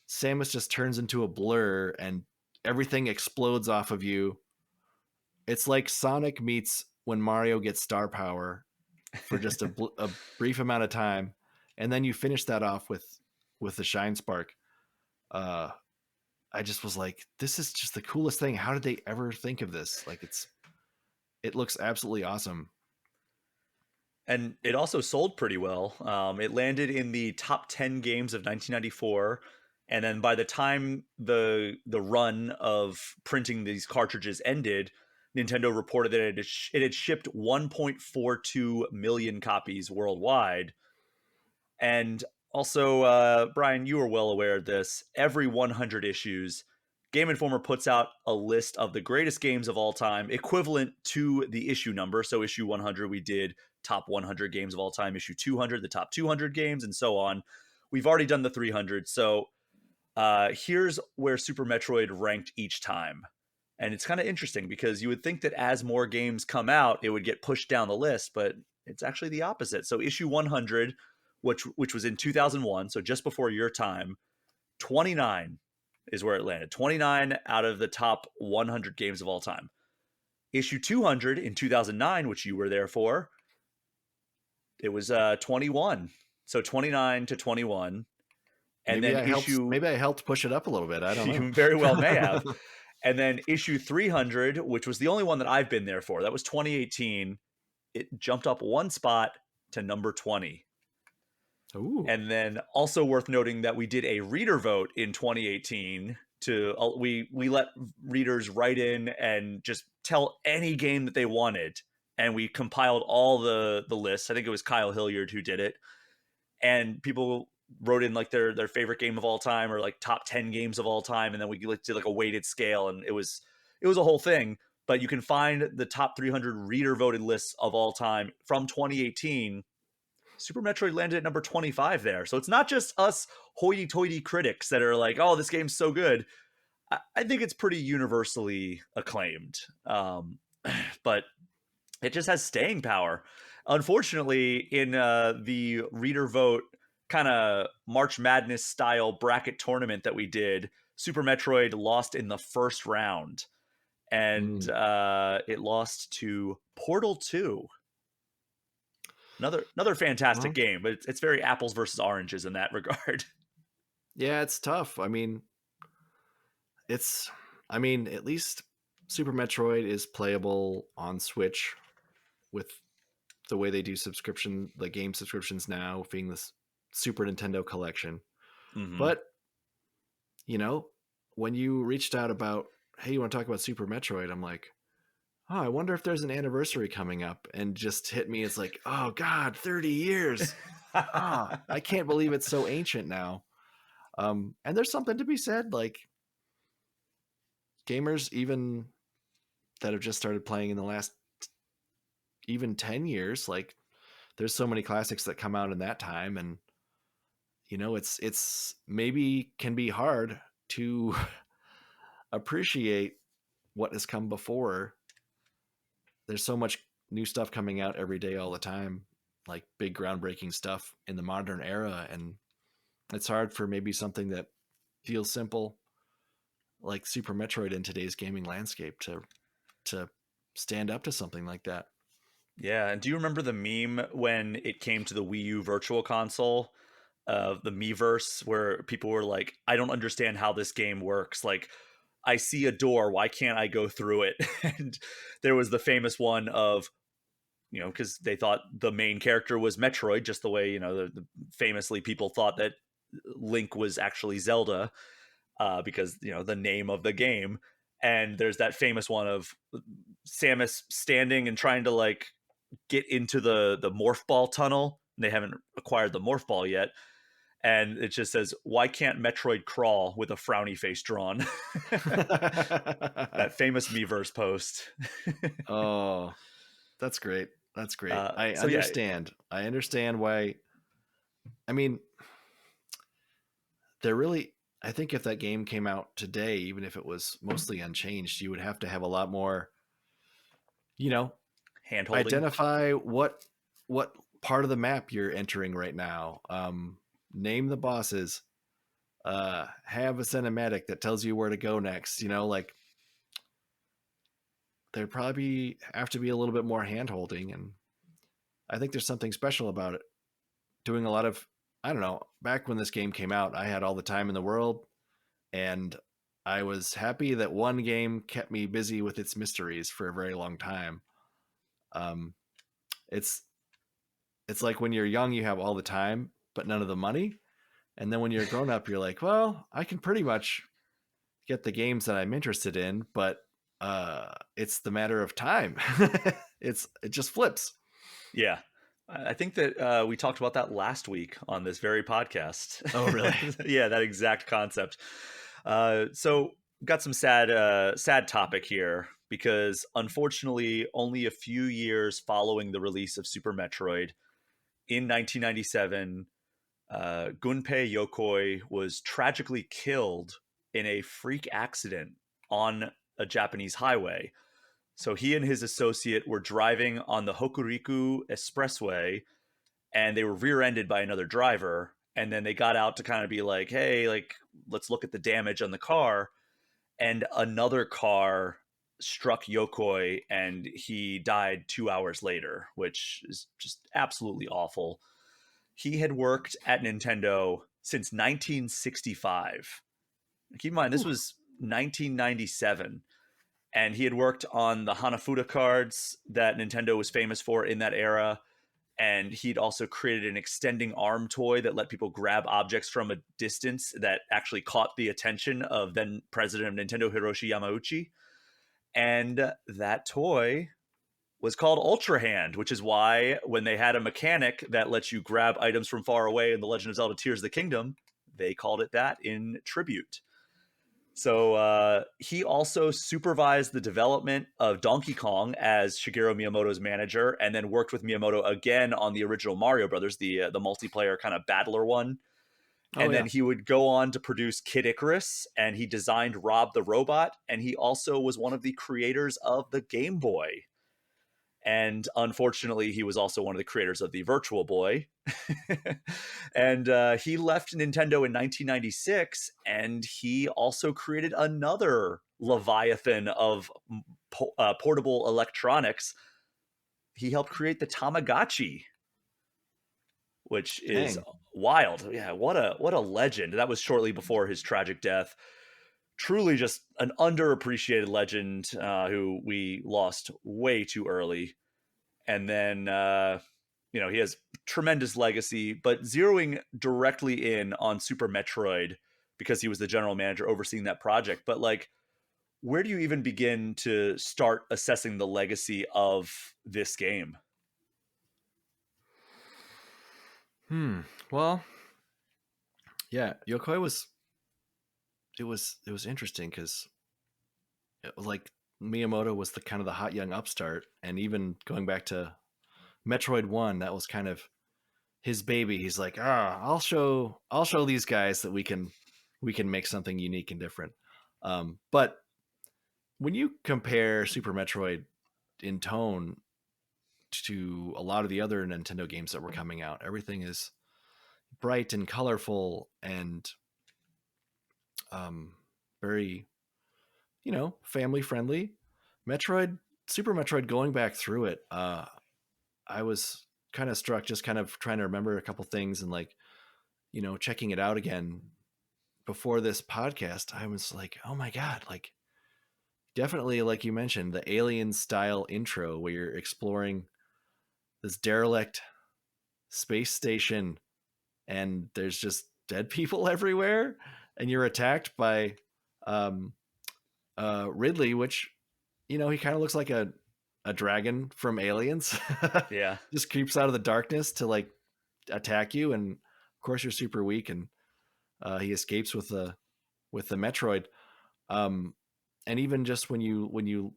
Samus just turns into a blur and everything explodes off of you. It's like Sonic meets when Mario gets star power for just a brief amount of time, and then you finish that off with the shine spark. Uh, I just was like, this is just the coolest thing. How did they ever think of this? Like, it looks absolutely awesome. And it also sold pretty well. It landed in the top 10 games of 1994, and then by the time the run of printing these cartridges ended, Nintendo reported that it had shipped 1.42 million copies worldwide. And also, Brian, you are well aware of this. Every 100 issues, Game Informer puts out a list of the greatest games of all time, equivalent to the issue number. So, issue 100, we did top 100 games of all time. Issue 200, the top 200 games, and so on. We've already done the 300. So, here's where Super Metroid ranked each time. And it's kind of interesting because you would think that as more games come out, it would get pushed down the list, but it's actually the opposite. So issue 100, which was in 2001, so just before your time, 29 is where it landed. 29 out of the top 100 games of all time. Issue 200 in 2009, which you were there for, it was 21. So 29 to 21. And then issue, Maybe I helped push it up a little bit. I don't you very well may have. know. And then issue 300, which was the only one that I've been there for, that was 2018. It jumped up one spot to number 20. Ooh. And then also worth noting that we did a reader vote in 2018 to we let readers write in and just tell any game that they wanted, and we compiled all the lists. I think it was Kyle Hilliard who did it, and people wrote in like their favorite game of all time or like top 10 games of all time, and then we did like a weighted scale, and it was a whole thing. But you can find the top 300 reader voted lists of all time from 2018. Super Metroid landed at number 25 there. So it's not just us hoity toity critics that are like, oh, this game's so good. I think it's pretty universally acclaimed. But it just has staying power. Unfortunately, in the reader vote kind of March Madness style bracket tournament that we did, Super Metroid lost in the first round, and Mm. it lost to Portal 2. Another fantastic Well, game, but it's very apples versus oranges in that regard. Yeah, it's tough. It's at least Super Metroid is playable on Switch with the way they do the game subscriptions now, being this Super Nintendo collection. Hmm. But, you know, when you reached out about, hey, you want to talk about Super Metroid? I'm like, oh, I wonder if there's an anniversary coming up, and just hit me. It's like, oh God, 30 years. I can't believe it's so ancient now. And there's something to be said, like gamers even that have just started playing in the last even 10 years, like there's so many classics that come out in that time, and it's maybe can be hard to appreciate what has come before. There's so much new stuff coming out every day all the time, like big groundbreaking stuff in the modern era, and it's hard for maybe something that feels simple like Super Metroid in today's gaming landscape to stand up to something like that. Yeah, and do you remember the meme when it came to the Wii U Virtual Console, the Miiverse, where people were like, "I don't understand how this game works. Like, I see a door, why can't I go through it?" And there was the famous one of, because they thought the main character was Metroid, just the way, famously people thought that Link was actually Zelda, because the name of the game. And there's that famous one of Samus standing and trying to like get into the morph ball tunnel. They haven't acquired the morph ball yet, and it just says, "Why can't Metroid crawl?" with a frowny face drawn. That famous Miiverse post. Oh, that's great. That's great. I So yeah, understand. I understand why. I mean, they're really. I think if that game came out today, even if it was mostly unchanged, you would have to have a lot more, you know, hand holding. identify what part of the map you're entering right now. Name the bosses. Have a cinematic that tells you where to go next. Like there'd probably have to be a little bit more hand holding, and I think there's something special about it. Doing a lot of, I don't know, back when this game came out, I had all the time in the world, and I was happy that one game kept me busy with its mysteries for a very long time. Um, it's it's like when you're young, you have all the time, but none of the money. And then when you're a grown up, you're like, well, I can pretty much get the games that I'm interested in, but it's the matter of time. It just flips. Yeah. I think that we talked about that last week on this very podcast. Oh, really? Yeah, that exact concept. So got some sad topic here because unfortunately, only a few years following the release of Super Metroid in 1997, Gunpei Yokoi was tragically killed in a freak accident on a Japanese highway. So he and his associate were driving on the Hokuriku Expressway, and they were rear-ended by another driver. And then they got out to kind of be like, "Hey, like, let's look at the damage on the car." And another car struck Yokoi, and he died 2 hours later, which is just absolutely awful. He had worked at Nintendo since 1965. Keep in mind, this Whew. was 1997, and he had worked on the Hanafuda cards that Nintendo was famous for in that era. And he'd also created an extending arm toy that let people grab objects from a distance that actually caught the attention of then president of Nintendo, Hiroshi Yamauchi. And that toy was called Ultra Hand, which is why when they had a mechanic that lets you grab items from far away in The Legend of Zelda Tears of the Kingdom, they called it that in tribute. So he also supervised the development of Donkey Kong as Shigeru Miyamoto's manager, and then worked with Miyamoto again on the original Mario Brothers, the multiplayer kind of battler one. Oh, And then yeah. he would go on to produce Kid Icarus, and he designed Rob the Robot, and he also was one of the creators of the Game Boy. And unfortunately, he was also one of the creators of the Virtual Boy. And he left Nintendo in 1996, and he also created another Leviathan of portable electronics. He helped create the Tamagotchi, which is Dang. Wild. Yeah, what a legend. That was shortly before his tragic death. Truly just an underappreciated legend who we lost way too early. And then he has tremendous legacy, but zeroing directly in on Super Metroid because he was the general manager overseeing that project. But like, where do you even begin to start assessing the legacy of this game? Well, yeah, Yokoi was it was interesting because like Miyamoto was the kind of the hot young upstart, and even going back to Metroid One, that was kind of his baby. He's like, I'll show these guys that we can make something unique and different. But when you compare Super Metroid in tone to a lot of the other Nintendo games that were coming out, everything is bright and colorful and very, family friendly. Metroid, Super Metroid, going back through it, I was kind of struck just kind of trying to remember a couple things and like, checking it out again before this podcast. I was like, oh my God, like definitely, like you mentioned, the alien style intro where you're exploring this derelict space station and there's just dead people everywhere and you're attacked by um, Ridley, which he kind of looks like a dragon from Aliens. Yeah. Just creeps out of the darkness to like attack you, and of course you're super weak, and he escapes with the Metroid. Um, and even just when you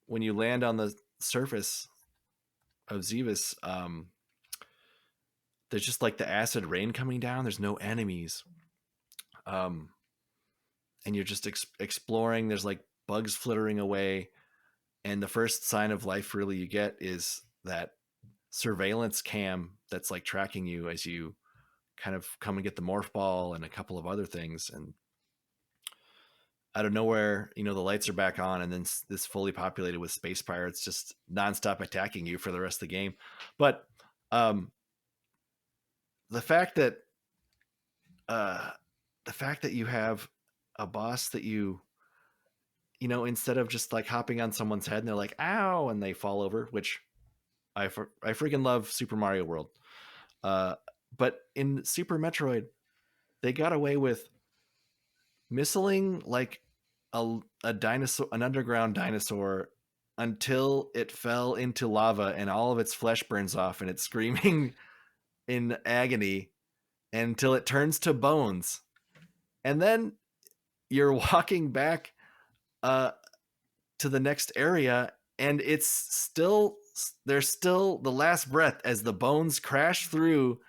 land on the surface of Zebus, there's just like the acid rain coming down. There's no enemies, um, and you're just exploring. There's like bugs flittering away, and the first sign of life really you get is that surveillance cam that's like tracking you as you kind of come and get the morph ball and a couple of other things. And out of nowhere, the lights are back on, and then this fully populated with space pirates just nonstop attacking you for the rest of the game. But um, the fact that uh, you have a boss that instead of just like hopping on someone's head and they're like ow and they fall over, which I freaking love Super Mario World. Uh, but in Super Metroid, they got away with missiling like a dinosaur, an underground dinosaur, until it fell into lava and all of its flesh burns off and it's screaming in agony until it turns to bones. And then you're walking back uh, to the next area and it's still there's still the last breath as the bones crash through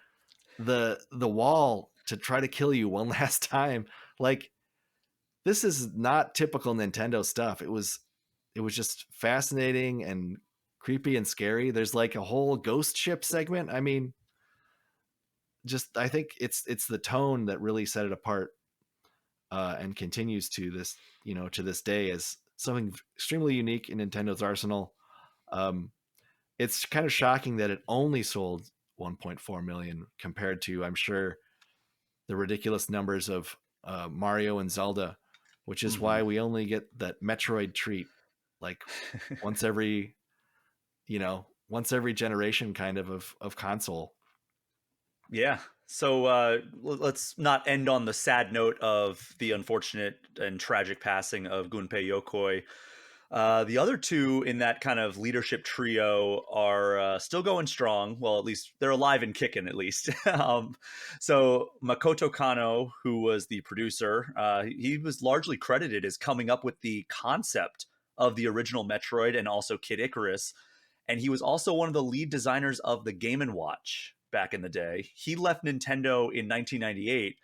the wall to try to kill you one last time. Like, this is not typical Nintendo stuff. It was just fascinating and creepy and scary. There's like a whole ghost ship segment. I mean, just I think it's the tone that really set it apart, and continues to this to this day as something extremely unique in Nintendo's arsenal. Um, it's kind of shocking that it only sold 1.4 million compared to, I'm sure, the ridiculous numbers of Mario and Zelda, which is Hmm. why we only get that Metroid treat like once every once every generation kind of console. Yeah. So let's not end on the sad note of the unfortunate and tragic passing of Gunpei Yokoi. The other two in that kind of leadership trio are still going strong. Well, at least they're alive and kicking, at least. So Makoto Kano, who was the producer, he was largely credited as coming up with the concept of the original Metroid and also Kid Icarus. And he was also one of the lead designers of the Game & Watch back in the day. He left Nintendo in 1998.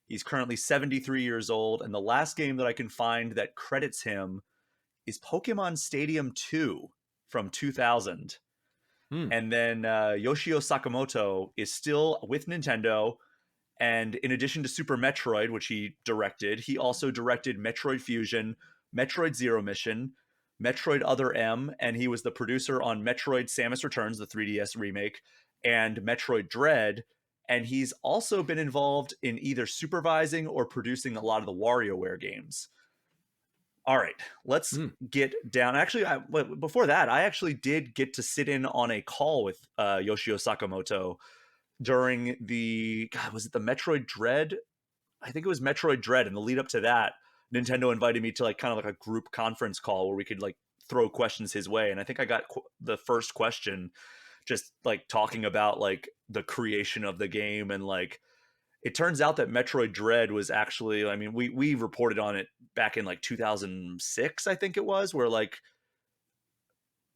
He's currently 73 years old, and the last game that I can find that credits him is Pokemon Stadium 2 from 2000. Hmm. And then Yoshio Sakamoto is still with Nintendo. And in addition to Super Metroid, which he directed, he also directed Metroid Fusion, Metroid Zero Mission, Metroid Other M, and he was the producer on Metroid Samus Returns, the 3DS remake, and Metroid Dread. and he's also been involved in either supervising or producing a lot of the WarioWare games. All right, let's Hmm. get down. Actually, before that, I actually did get to sit in on a call with Yoshio Sakamoto during the God, was it the Metroid Dread? I think it was Metroid Dread, and the lead up to that, Nintendo invited me to like kind of like a group conference call where we could like throw questions his way, and I think I got the first question just like talking about like the creation of the game, and like it turns out that Metroid Dread was actually, I mean, we reported on it back in like 2006, I think it was, where like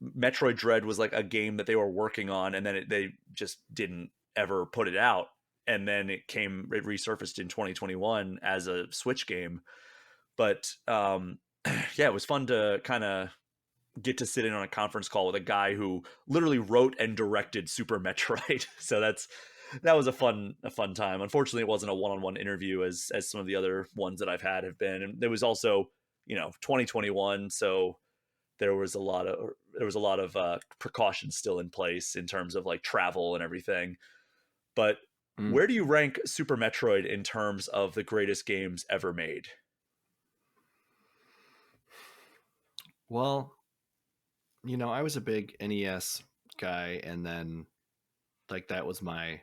Metroid Dread was like a game that they were working on, and then they just didn't ever put it out, and then it resurfaced in 2021 as a Switch game. But yeah, it was fun to kind of get to sit in on a conference call with a guy who literally wrote and directed Super Metroid. So that was a fun time. Unfortunately, it wasn't a one-on-one interview as some of the other ones that I've had have been. And there was also 2021, so there was a lot of precautions still in place in terms of like travel and everything. But Mm. where do you rank Super Metroid in terms of the greatest games ever made? Well, I was a big NES guy, and then like that was my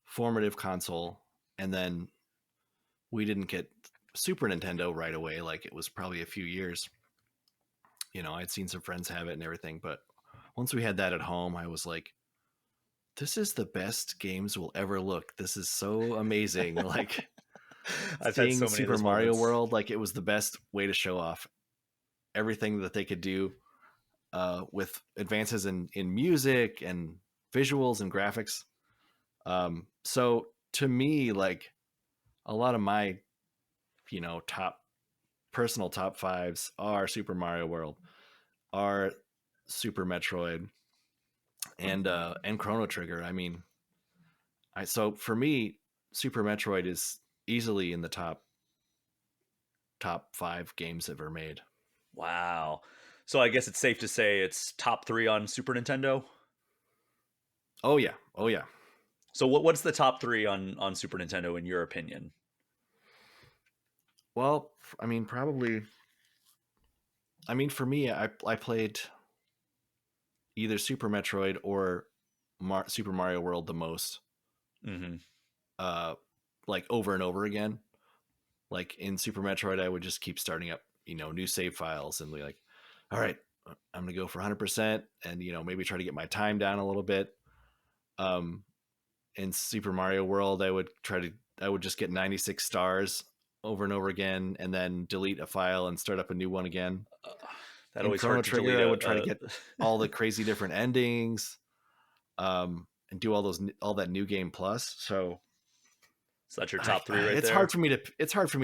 formative console, and then we didn't get Super Nintendo right away. Like it was probably a few years. I'd seen some friends have it and everything, but once we had that at home, I was like, this is the best games will ever look. This is so amazing. Like I've had seeing so many of Super those Mario moments. World, like it was the best way to show off everything that they could do with advances in music and visuals and graphics. So to me, like a lot of my, top personal top fives are Super Mario World, are Super Metroid, and Chrono Trigger. I mean, so for me, Super Metroid is easily in the top five games ever made. Wow. So I guess it's safe to say it's top three on Super Nintendo. Oh yeah, oh yeah. So what's the top three on Super Nintendo in your opinion? Well, I mean, probably. I mean, for me, I played either Super Metroid or Super Mario World the most, Hmm. uh, like over and over again. Like in Super Metroid, I would just keep starting up, new save files and be like, all right, I'm gonna go for 100%, and maybe try to get my time down a little bit. Um, in Super Mario World, I would just get 96 stars over and over again, and then delete a file and start up a new one again. Uh, that In always Chrono hurt to delete Trigger, I would try to a. get all the crazy different endings, and do all that new game plus. So So that's your top three right it's there. hard for me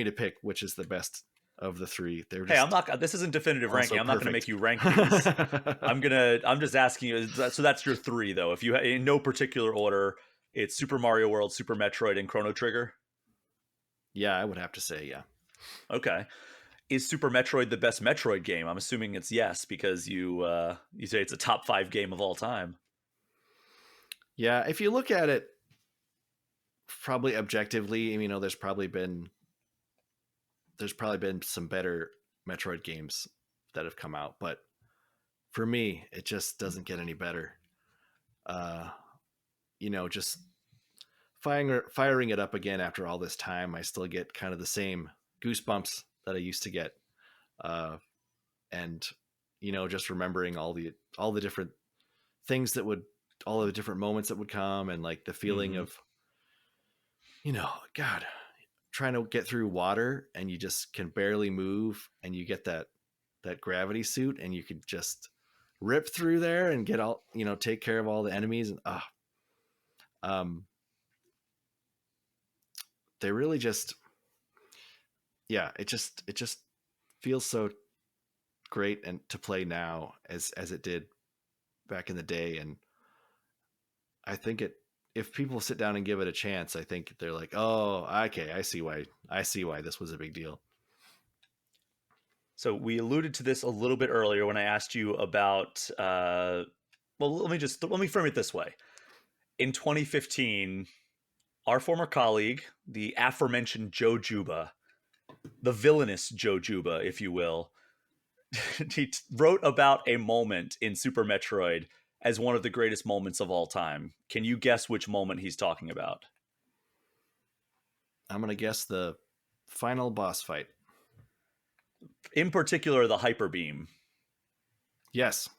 to pick which is the best of the three. They're Hey, I'm just not. This isn't definitive all ranking. so I'm not going to make perfect. you rank these. I'm just asking you. So that's your three though. If you in no particular order, it's Super Mario World, Super Metroid, and Chrono Trigger. Yeah, I would have to say yeah. Okay. Is Super Metroid the best Metroid game? I'm assuming it's yes because you say it's a top five game of all time. Yeah, if you look at it probably objectively, there's probably been some better Metroid games that have come out, but for me, it just doesn't get any better. Uh, just firing it up again after all this time, I still get kind of the same goosebumps that I used to get, uh, and just remembering all the different things that would all of the different moments that would come, and like the feeling Hmm. of God, trying to get through water and you just can barely move, and you get that gravity suit and you could just rip through there and get all take care of all the enemies, and um they really just yeah, it just feels so great and to play now as it did back in the day. And I think if people sit down and give it a chance, I think they're like, oh, okay, I see why this was a big deal. So we alluded to this a little bit earlier when I asked you about. Well, let me frame it this way. In 2015, our former colleague, the aforementioned Joe Juba, the villainous Joe Juba, if you will, he wrote about a moment in Super Metroid as one of the greatest moments of all time. Can you guess which moment he's talking about? I'm gonna guess the final boss fight. In particular, the Hyper Beam. Yes.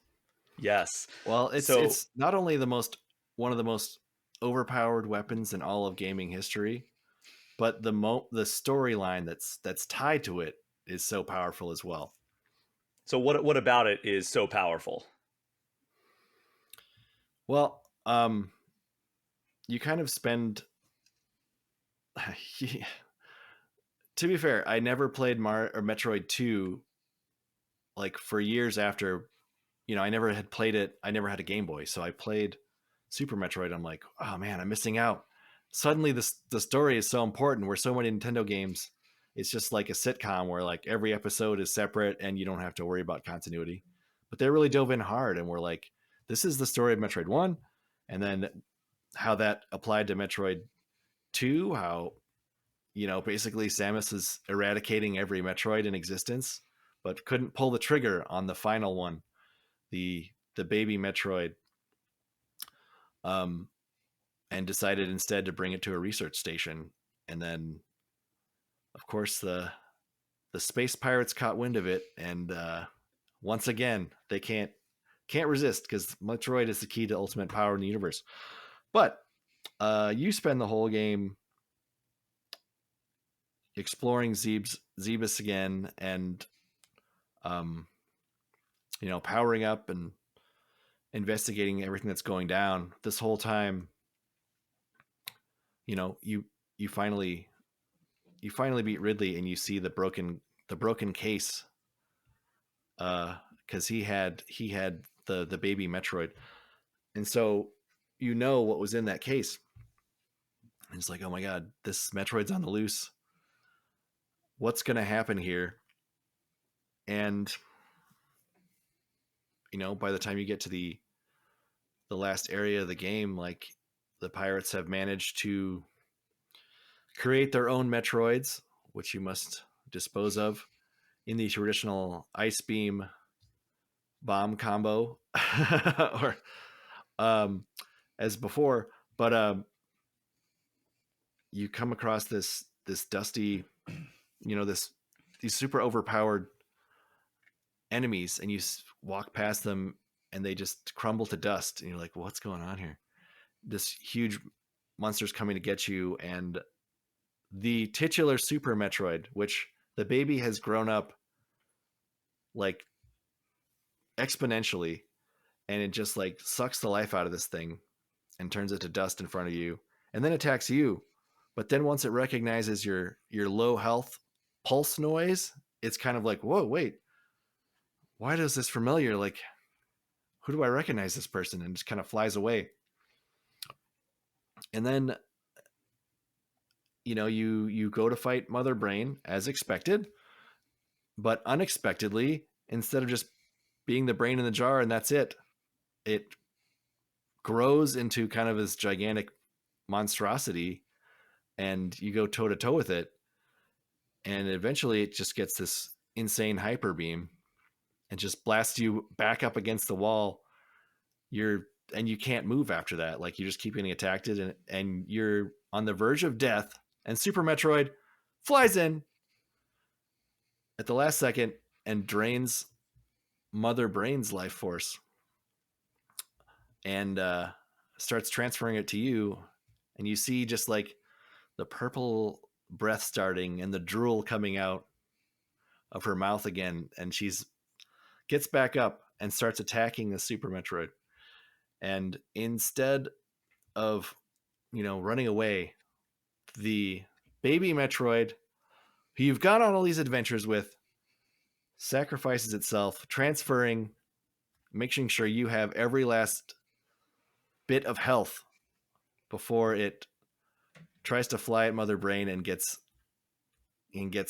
Yes. Well, So, it's not only the most one of the most overpowered weapons in all of gaming history, but the storyline that's tied to it is so powerful as well. so what about it is so powerful? Well, you kind of spend. To be fair, I never played Metroid 2 like for years after. I never had played it. I never had a Game Boy, so I played Super Metroid. I'm like, oh man, I'm missing out. Suddenly, the story is so important. Where so many Nintendo games, it's just like a sitcom where like every episode is separate and you don't have to worry about continuity. But they really dove in hard and were like, this is the story of Metroid One, and then how that applied to Metroid Two. How basically Samus is eradicating every Metroid in existence, but couldn't pull the trigger on the final one, the baby Metroid, um, and decided instead to bring it to a research station. And then, of course, the space pirates caught wind of it, and once again, they can't resist because Metroid is the key to ultimate power in the universe. But you spend the whole game exploring Zebus again, and um, powering up and investigating everything that's going down. This whole time, you know, you you finally you finally beat Ridley, and you see the broken case, because he had the baby Metroid, and so what was in that case. And it's like, oh my god, this Metroid's on the loose. What's gonna happen here? And by the time you get to the last area of the game, like the pirates have managed to create their own Metroids, which you must dispose of in the traditional ice beam bomb combo, or um, as before. But you come across this dusty, this these super overpowered enemies, and you walk past them, and they just crumble to dust, and you're like, what's going on here? This huge monster's coming to get you, and the titular Super Metroid, which the baby has grown up like exponentially, and it just like sucks the life out of this thing and turns it to dust in front of you, and then attacks you. But then once it recognizes your low health pulse noise, it's kind of like, whoa, wait, why does this familiar? Like, who do I recognize this person? And just kind of flies away. And then you go to fight Mother Brain as expected, but unexpectedly, instead of just being the brain in the jar and that's it grows into kind of this gigantic monstrosity, and you go toe to toe with it, and eventually it just gets this insane hyper beam and just blasts you back up against the wall. You can't move after that. Like, you just keep getting attacked, and you're on the verge of death. And Super Metroid flies in at the last second and drains Mother Brain's life force, and starts transferring it to you. And you see just like the purple breath starting and the drool coming out of her mouth again, and she's gets back up and starts attacking the Super Metroid. And instead of running away, the baby Metroid, who you've gone on all these adventures with, sacrifices itself, transferring, making sure you have every last bit of health before it tries to fly at Mother Brain and gets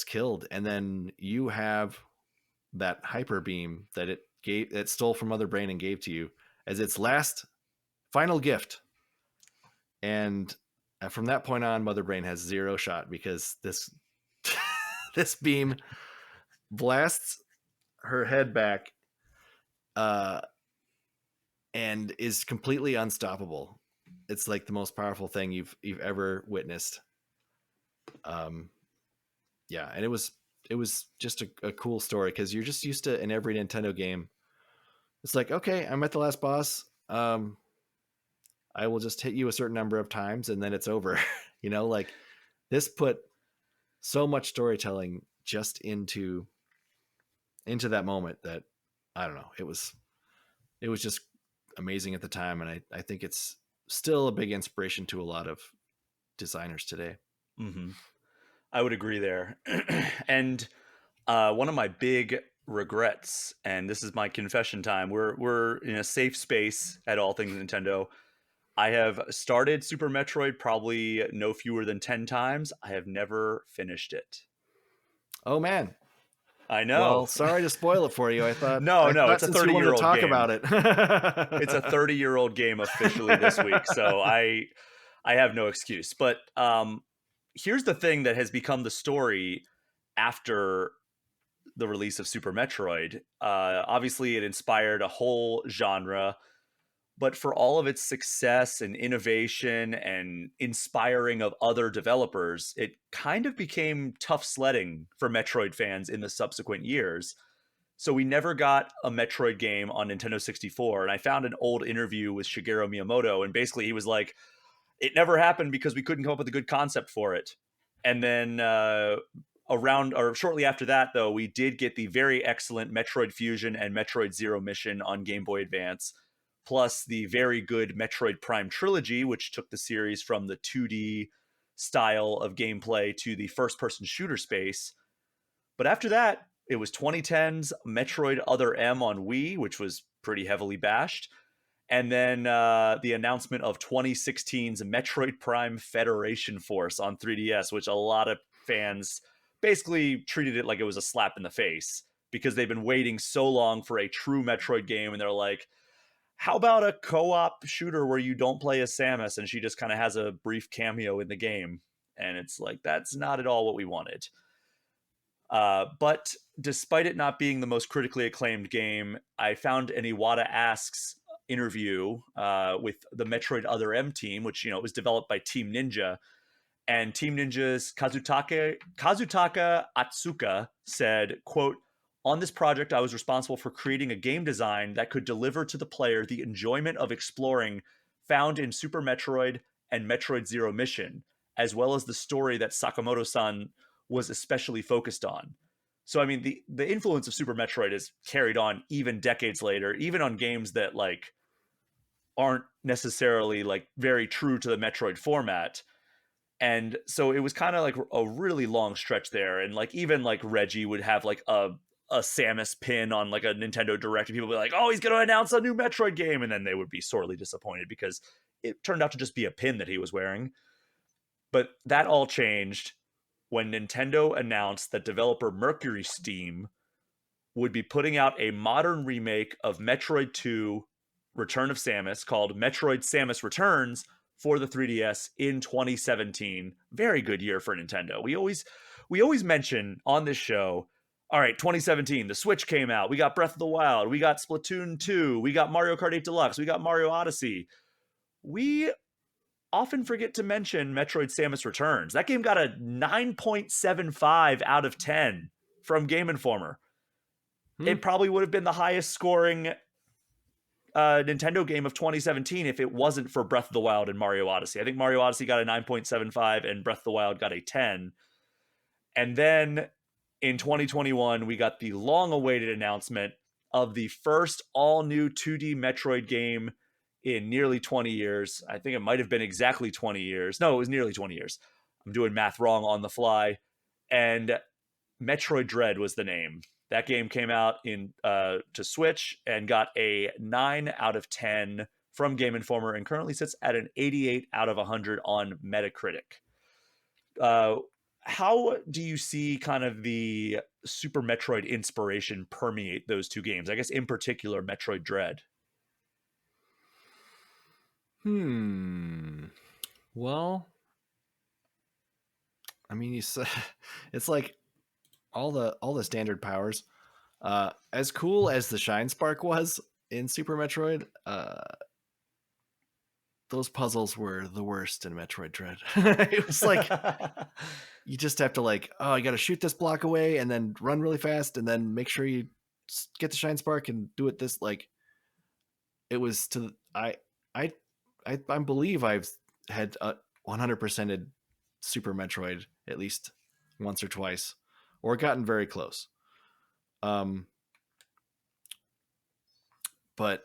killed. And then you have that hyper beam that stole from Mother Brain and gave to you as its last final gift. And From that point on, Mother Brain has zero shot because this this beam blasts her head back uh, and is completely unstoppable. It's like the most powerful thing you've ever witnessed. Um, yeah, and it was just a cool story because you're just used to in every Nintendo game. It's like, okay, I'm at the last boss. I will just hit you a certain number of times and then it's over. Like this put so much storytelling just into that moment that I don't know. It was just amazing at the time, and I think it's still a big inspiration to a lot of designers today. Hmm. I would agree there. And one of my big regrets, and this is my confession time. We're in a safe space at All Things Nintendo. I have started Super Metroid probably no fewer than 10 times. I have never finished it. Oh man. I Well, know. sorry to spoil it for you. I thought No, I no, thought it's a since you wanted 30-year-old to talk game. about it. It's a 30-year-old game officially this week. So I have no excuse. But here's the thing that has become the story after the release of Super Metroid. Obviously, it inspired a whole genre, but for all of its success and innovation and inspiring of other developers, it kind of became tough sledding for Metroid fans in the subsequent years. So we never got a Metroid game on Nintendo 64. And I found an old interview with Shigeru Miyamoto, and basically he was like, it never happened because we couldn't come up with a good concept for it. And then around or shortly after that, though, we did get the very excellent Metroid Fusion and Metroid Zero Mission on Game Boy Advance, plus the very good Metroid Prime trilogy, which took the series from the 2D style of gameplay to the first person shooter space. But after that, it was 2010's Metroid Other M on Wii, which was pretty heavily bashed, and then the announcement of 2016's Metroid Prime Federation Force on 3DS, which a lot of fans basically treated it like it was a slap in the face because they've been waiting so long for a true Metroid game, and they're like, how about a co-op shooter where you don't play as Samus and she just kind of has a brief cameo in the game? And it's like, that's not at all what we wanted. But despite it not being the most critically acclaimed game, I found an Iwata Asks interview with the Metroid Other M team, which was developed by Team Ninja, and Team Ninja's Kazutaka Atsuka said, "quote On this project, I was responsible for creating a game design that could deliver to the player the enjoyment of exploring found in Super Metroid and Metroid Zero Mission, as well as the story that Sakamoto-san was especially focused on." So, I mean, the influence of Super Metroid is carried on even decades later, even on games that like aren't necessarily like very true to the Metroid format. And so it was kind of like a really long stretch there. And like even like Reggie would have like a Samus pin on like a Nintendo Direct, and people would be like, "Oh, he's going to announce a new Metroid game," and then they would be sorely disappointed because it turned out to just be a pin that he was wearing. But that all changed when Nintendo announced that developer Mercury Steam would be putting out a modern remake of Metroid 2 Return of Samus called Metroid Samus Returns for the 3DS in 2017. Very good year for Nintendo. We always mention on this show, all right, 2017, the Switch came out. We got Breath of the Wild, we got Splatoon 2, we got Mario Kart 8 Deluxe, we got Mario Odyssey. We often forget to mention Metroid Samus Returns. That game got a 9.75 out of 10 from Game Informer. Hmm. It probably would have been the highest scoring Nintendo game of 2017 if it wasn't for Breath of the Wild and Mario Odyssey. I think Mario Odyssey got a 9.75 and Breath of the Wild got a 10. And then in 2021, we got the long awaited announcement of the first all new 2D Metroid game in nearly 20 years. I think it might have been exactly 20 years. No, it was nearly 20 years. I'm doing math wrong on the fly. And Metroid Dread was the name. That game came out in to Switch and got a 9 out of 10 from Game Informer and currently sits at an 88 out of 100 on Metacritic. Uh, how do you see kind of the Super Metroid inspiration permeate those two games? I guess in particular Metroid Dread. Hmm. Well, I mean, it's like all the standard powers. As cool as the Shine Spark was in Super Metroid, those puzzles were the worst in Metroid Dread. It was like you just have to like, oh, I got to shoot this block away and then run really fast and then make sure you get the Shine Spark and do it this like it was to I I believe I've had 100%ed Super Metroid at least once or twice, or gotten very close. Um, but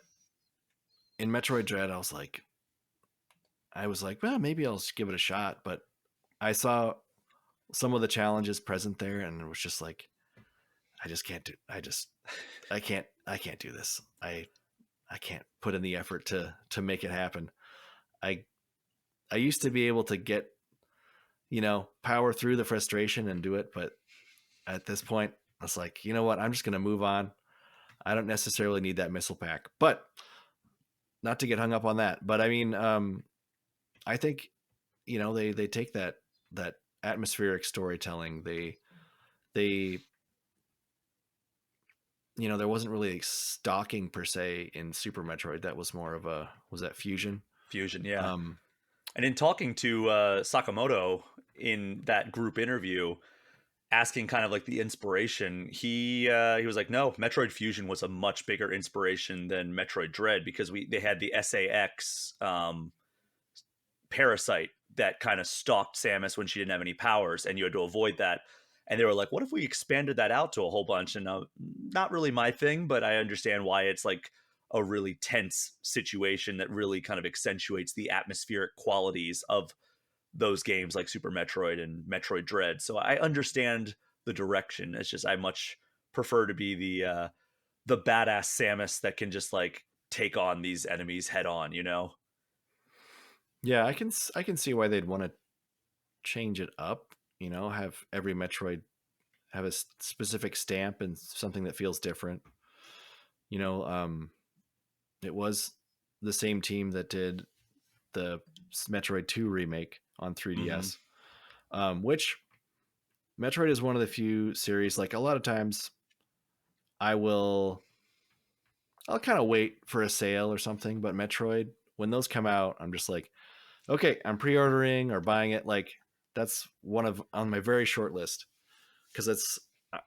in Metroid Dread, I was like, well, maybe I'll just give it a shot. But I saw some of the challenges present there, and it was just like, I just can't do. I can't do this. I can't put in the effort to make it happen. I I used to be able to get power through the frustration and do it, but at this point, I was like, you know what? I'm just going to move on. I don't necessarily need that missile pack, but not to get hung up on that. But I mean, I think they take that atmospheric storytelling. They there wasn't really stalking per se in Super Metroid. That was more of a was that fusion. Fusion, yeah. Um, And in talking to Sakamoto in that group interview, asking kind of like the inspiration, he was like, no, Metroid Fusion was a much bigger inspiration than Metroid Dread because they had the SAX parasite that kind of stalked Samus when she didn't have any powers, and you had to avoid that. And they were like, what if we expanded that out to a whole bunch? And not really my thing, but I understand why it's like a really tense situation that really kind of accentuates the atmospheric qualities of those games like Super Metroid and Metroid Dread. So I understand the direction. It's just I much prefer to be the badass Samus that can just like take on these enemies head on, you know? yeah, I can see why they'd want to change it up. Have every Metroid have a specific stamp and something that feels different. You know, it was the same team that did the Metroid 2 remake on Mm-hmm. 3DS, which Metroid is one of the few series, like a lot of times I will, I'll kind of wait for a sale or something, but Metroid, when those come out, I'm just like, okay, I'm pre ordering or buying it. Like, that's one of on my very short list because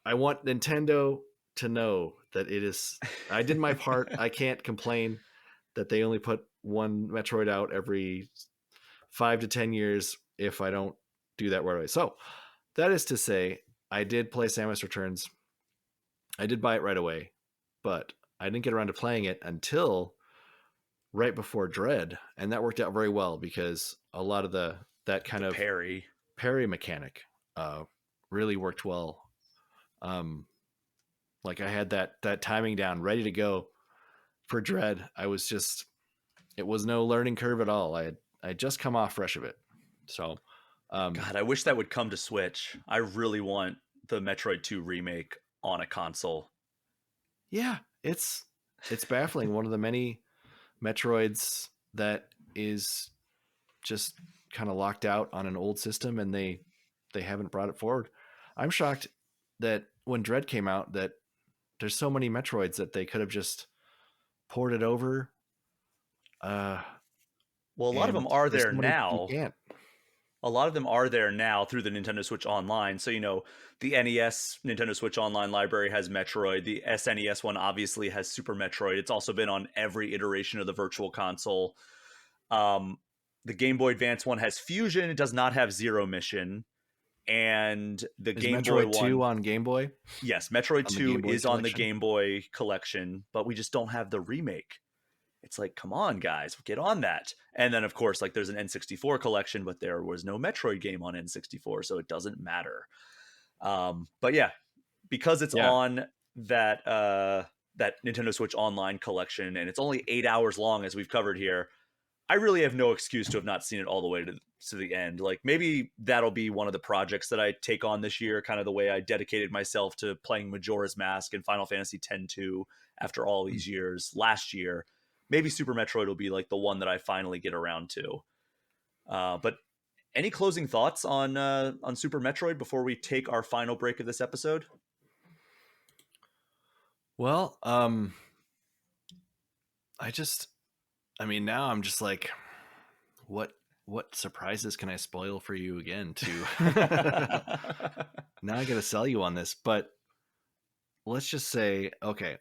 I want Nintendo to know that it is, I did my part. I can't complain that they only put one Metroid out every 5 to 10 years if I don't do that right away. So that is to say, I did play Samus Returns. I did buy it right away, but I didn't get around to playing it until right before Dread, and that worked out very well because a lot of that kind The of parry. parry mechanic really worked well. Um, like I had that timing down, ready to go for Dread. It was no learning curve at all. I just come off fresh of it, so um, God, I wish that would come to Switch. I really want the Metroid 2 remake on a console. yeah, it's baffling. One of the many Metroids that is just kind of locked out on an old system, and they haven't brought it forward. I'm shocked that when Dread came out, that there's so many Metroids that they could have just ported over, uh, Well, a lot of them and are there's there so many you now. can't. A lot of them are there now through the Nintendo Switch Online. So, the NES Nintendo Switch Online library has Metroid. The SNES one obviously has Super Metroid. It's also been on every iteration of the Virtual Console. Um, the Game Boy Advance one has Fusion. It does not have Zero Mission. And the Is Game Boy Metroid one, 2 on Game Boy yes, Metroid on the 2 Game Boy is on the collection? Game Boy collection, but we just don't have the remake. It's like, come on, guys, get on that. And then, of course, like there's an N64 collection, but there was no Metroid game on N64, so it doesn't matter. But yeah, because it's Yeah, on that Nintendo Switch Online collection, and it's only 8 hours long, as we've covered here, I really have no excuse to have not seen it all the way to the end. Like maybe that'll be one of the projects that I take on this year, kind of the way I dedicated myself to playing Majora's Mask and Final Fantasy X-2 after all these years last year. Maybe Super Metroid will be like the one that I finally get around to. But Any closing thoughts on Super Metroid before we take our final break of this episode? Well, I just, I mean, now I'm just like, what what surprises can I spoil for you again? To now, I got to sell you on this, but let's just say, okay,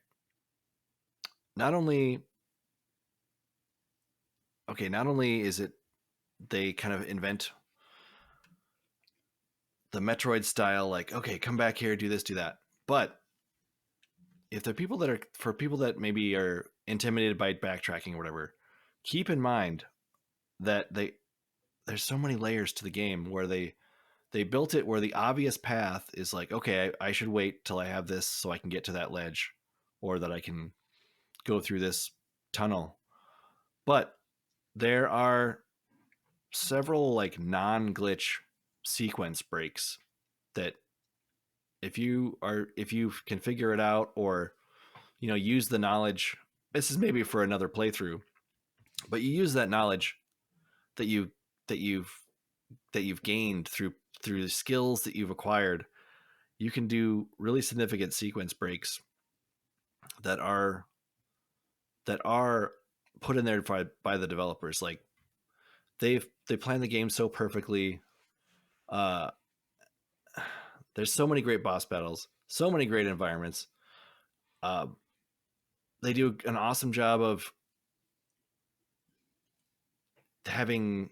not only not only is it they kind of invent the Metroid style, like, okay, come back here, do this, do that, but if the people that are for people that maybe are intimidated by backtracking or whatever, keep in mind that there's so many layers to the game where they built it where the obvious path is like, okay, I should wait till I have this so I can get to that ledge, or that I can go through this tunnel. But there are several like non-glitch sequence breaks that if you can figure it out, or use the knowledge, this is maybe for another playthrough, but you use that knowledge that you that you've that you've gained through the skills that you've acquired, you can do really significant sequence breaks that are put in there by the developers. Like, they plan the game so perfectly. uh there's so many great boss battles, so many great environments. uh they do an awesome job of having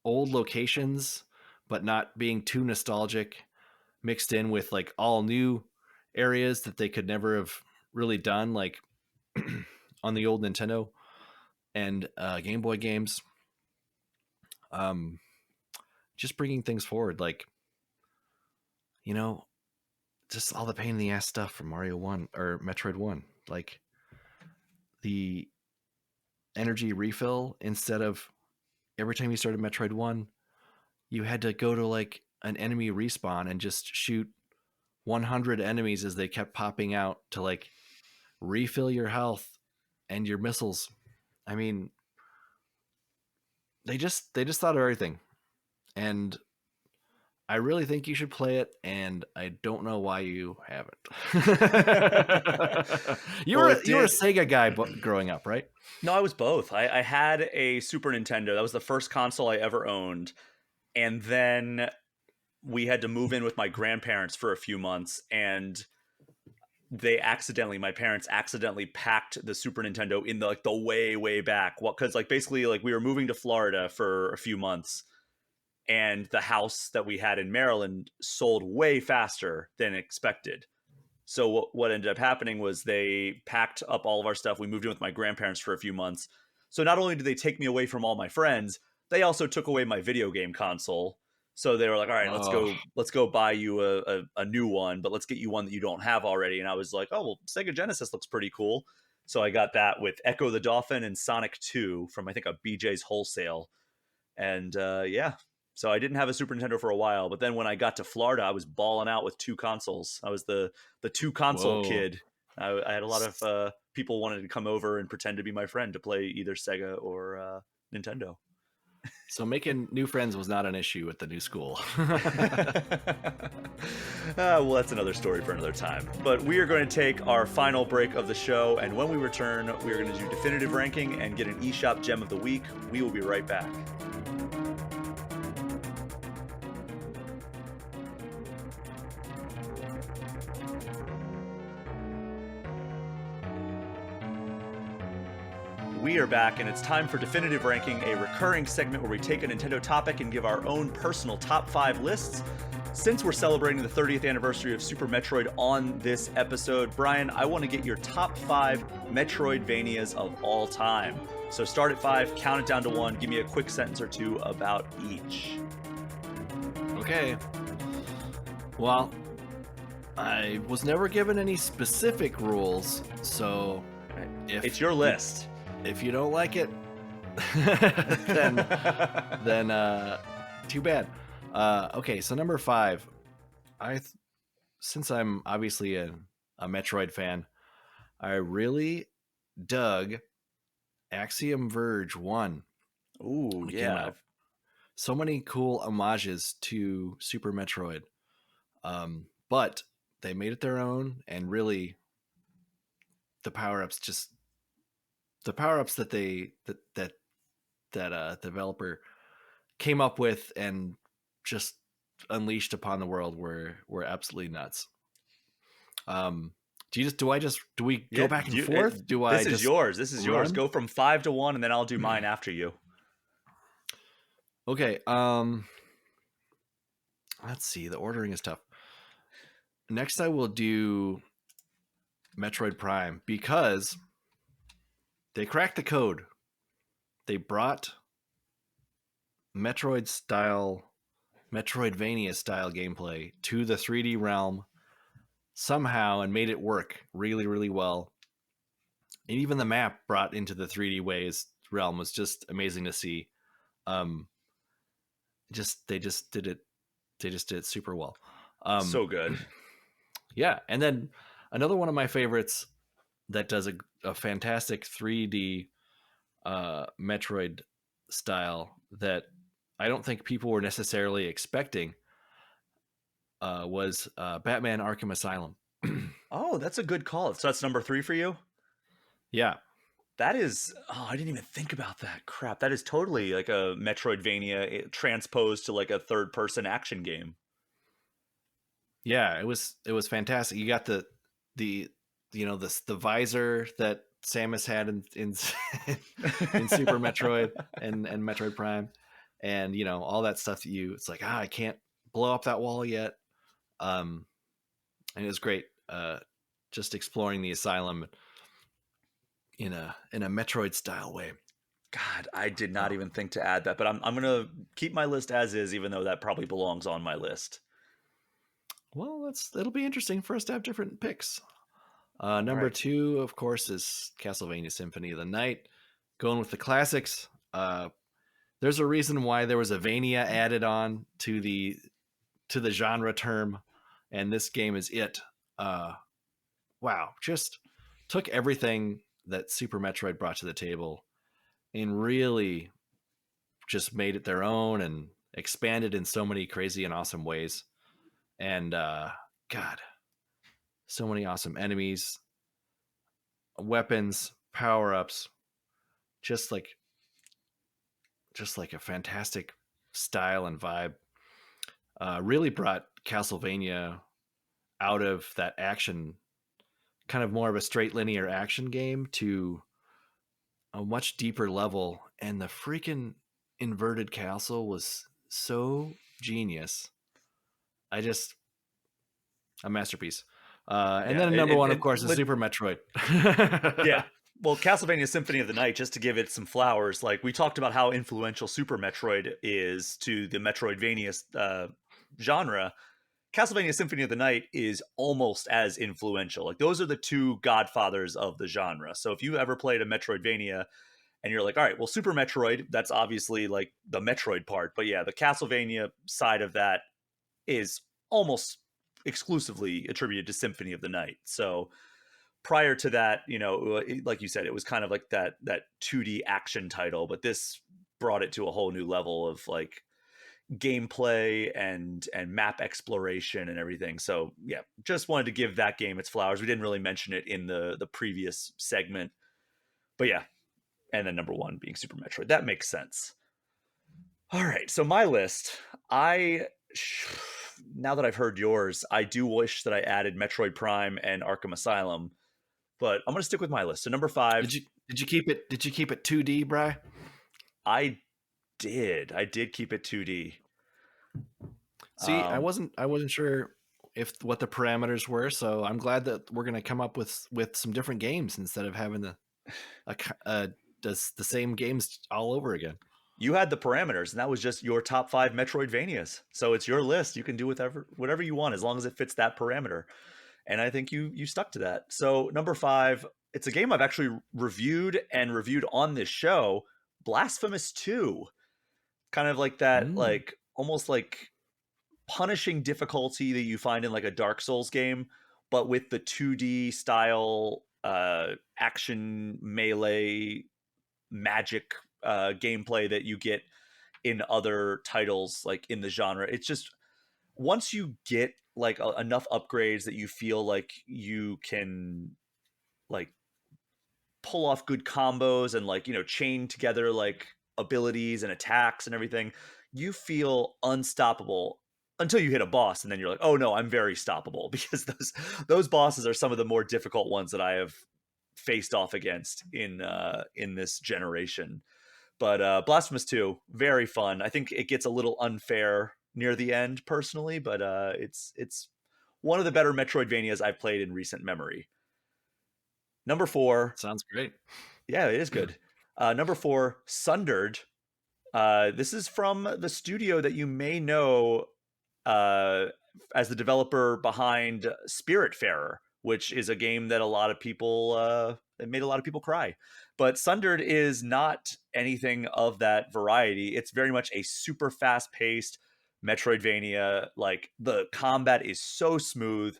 old locations but not being too nostalgic, mixed in with like all new areas that they could never have really done, like on the old Nintendo and Game Boy games. um just bringing things forward, like, you know just all the pain in the ass stuff from Mario 1 or Metroid 1, like the energy refill. Instead of every time you started Metroid 1, you had to go to like an enemy respawn and just shoot 100 enemies as they kept popping out to like refill your health and your missiles. I mean, they just thought of everything, and I really think you should play it, and I don't know why you haven't. you Well, were it a did. Sega guy growing up, right? No, I was both. I had a Super Nintendo. That was the first console I ever owned. And then we had to move in with my grandparents for a few months, and my parents accidentally packed the Super Nintendo in the like the way back. What? Because like basically like we were moving to Florida for a few months, and the house that we had in Maryland sold way faster than expected. So what ended up happening was they packed up all of our stuff. We moved in with my grandparents for a few months. So not only did they take me away from all my friends, they also took away my video game console. So they were like, "All right, Oh, let's go buy you a new one, but let's get you one that you don't have already." And I was like, "Oh well, Sega Genesis looks pretty cool." So I got that with Echo the Dolphin and Sonic 2 from I think a BJ's Wholesale, and yeah, so I didn't have a Super Nintendo for a while, but then when I got to Florida, I was balling out with two consoles. I was the two console whoa. kid. I had a lot of people wanted to come over and pretend to be my friend to play either Sega or Nintendo. So making new friends was not an issue at the new school. Well, that's another story for another time. But we are going to take our final break of the show, and when we return, we are going to do definitive ranking and get an eShop gem of the week. We will be right back. We are back, and it's time for Definitive Ranking, a recurring segment where we take a Nintendo topic and give our own personal top 5 lists. Since we're celebrating the 30th anniversary of Super Metroid on this episode, Brian, I want to get your top 5 Metroidvanias of all time. So start at 5, count it down to 1, give me a quick sentence or two about each. Okay. Well, I was never given any specific rules, so It's your list. If you don't like it, then too bad. Okay, so number 5, since I'm obviously a Metroid fan, I really dug Axiom Verge 1 Ooh, when it came yeah. out. so many cool homages to Super Metroid. But they made it their own, and really, the power ups just the power ups that developer came up with and just unleashed upon the world were absolutely nuts. Um, do we go Yeah, back and forth? Do I this is just yours. This is yours. run? Go from 5 to 1, and then I'll do mine after you. Okay. Let's see. The ordering is tough. Next, I will do Metroid Prime because they cracked the code. They brought Metroidvania style gameplay to the 3D realm somehow and made it work really, really well. And even the map brought into the 3D ways realm was just amazing to see. Um, just they just did it. They just did it super well. Um, So good. yeah, and then another one of my favorites that does a fantastic 3D Metroid style that I don't think people were necessarily expecting was Batman Arkham Asylum. Oh, that's a good call. So that's number 3 for you? Yeah, That is, oh, I didn't even think about that. Crap. That is totally like a Metroidvania transposed to like a third person action game. yeah, it was fantastic. You got the the visor that Samus had in Super Metroid and Metroid Prime, and all that stuff that it's like, I can't blow up that wall yet. And it was great, just exploring the asylum in a Metroid style way. God, I did not Oh, even think to add that, but I'm gonna keep my list as is, even though that probably belongs on my list. well, it'll be interesting for us to have different picks. All Number right. two, of course, is Castlevania Symphony of the Night. Going with the classics. There's a reason why there was a Vania added on to the genre term, and this game is it. Uh, wow, just took everything that Super Metroid brought to the table and really just made it their own and expanded in so many crazy and awesome ways. And God, so many awesome enemies, weapons, power ups, just like just like a fantastic style and vibe. Really brought Castlevania out of that action, kind of more of a straight linear action game, to a much deeper level. And the freaking inverted castle was so genius. I just a masterpiece. And Yeah. then number one, of And course, is Super Metroid. yeah. Well, Castlevania Symphony of the Night, just to give it some flowers, like we talked about how influential Super Metroid is to the Metroidvania genre. Castlevania Symphony of the Night is almost as influential. Like those are the two godfathers of the genre. So if you ever played a Metroidvania and you're like, all right, well, Super Metroid, that's obviously like the Metroid part. But yeah, the Castlevania side of that is almost exclusively attributed to Symphony of the Night. So prior to that, like you said, it was kind of like that 2D action title, but this brought it to a whole new level of like gameplay and map exploration and everything. So yeah, just wanted to give that game its flowers. We didn't really mention it in the previous segment, but yeah. And then number 1 being Super Metroid. That makes sense. All right, so my list, I now that I've heard yours, I do wish that I added Metroid Prime and Arkham Asylum, but I'm going to stick with my list. So number 5, Did you keep it 2D, Bry? I I did keep it 2D. See, Um I wasn't sure if what the parameters were, so I'm glad that we're gonna come up with some different games instead of having a, c- uh the same games all over again. you had the parameters, and that was just your top 5 Metroidvanias. So it's your list. You can do whatever you want as long as it fits that parameter. And I think you stuck to that. So number 5, it's a game I've actually reviewed on this show, Blasphemous 2. Kind of like that, Mm. like almost like punishing difficulty that you find in like a Dark Souls game, but with the 2D style action melee magic gameplay that you get in other titles like in the genre. It's just once you get like enough upgrades that you feel like you can like pull off good combos and like, chain together like abilities and attacks and everything, you feel unstoppable until you hit a boss and then you're like, "Oh no, I'm very stoppable," because those bosses are some of the more difficult ones that I have faced off against in this generation. But Blasphemous 2, very fun. I think it gets a little unfair near the end personally, but it's one of the better Metroidvanias I've played in recent memory. Number 4, Sounds great. yeah, it is good. Number 4, Sundered. This is from the studio that you may know uh, as the developer behind Spiritfarer, which is a game that a lot of people it made a lot of people cry. But Sundered is not anything of that variety. It's very much a super fast-paced Metroidvania. Like the combat is so smooth,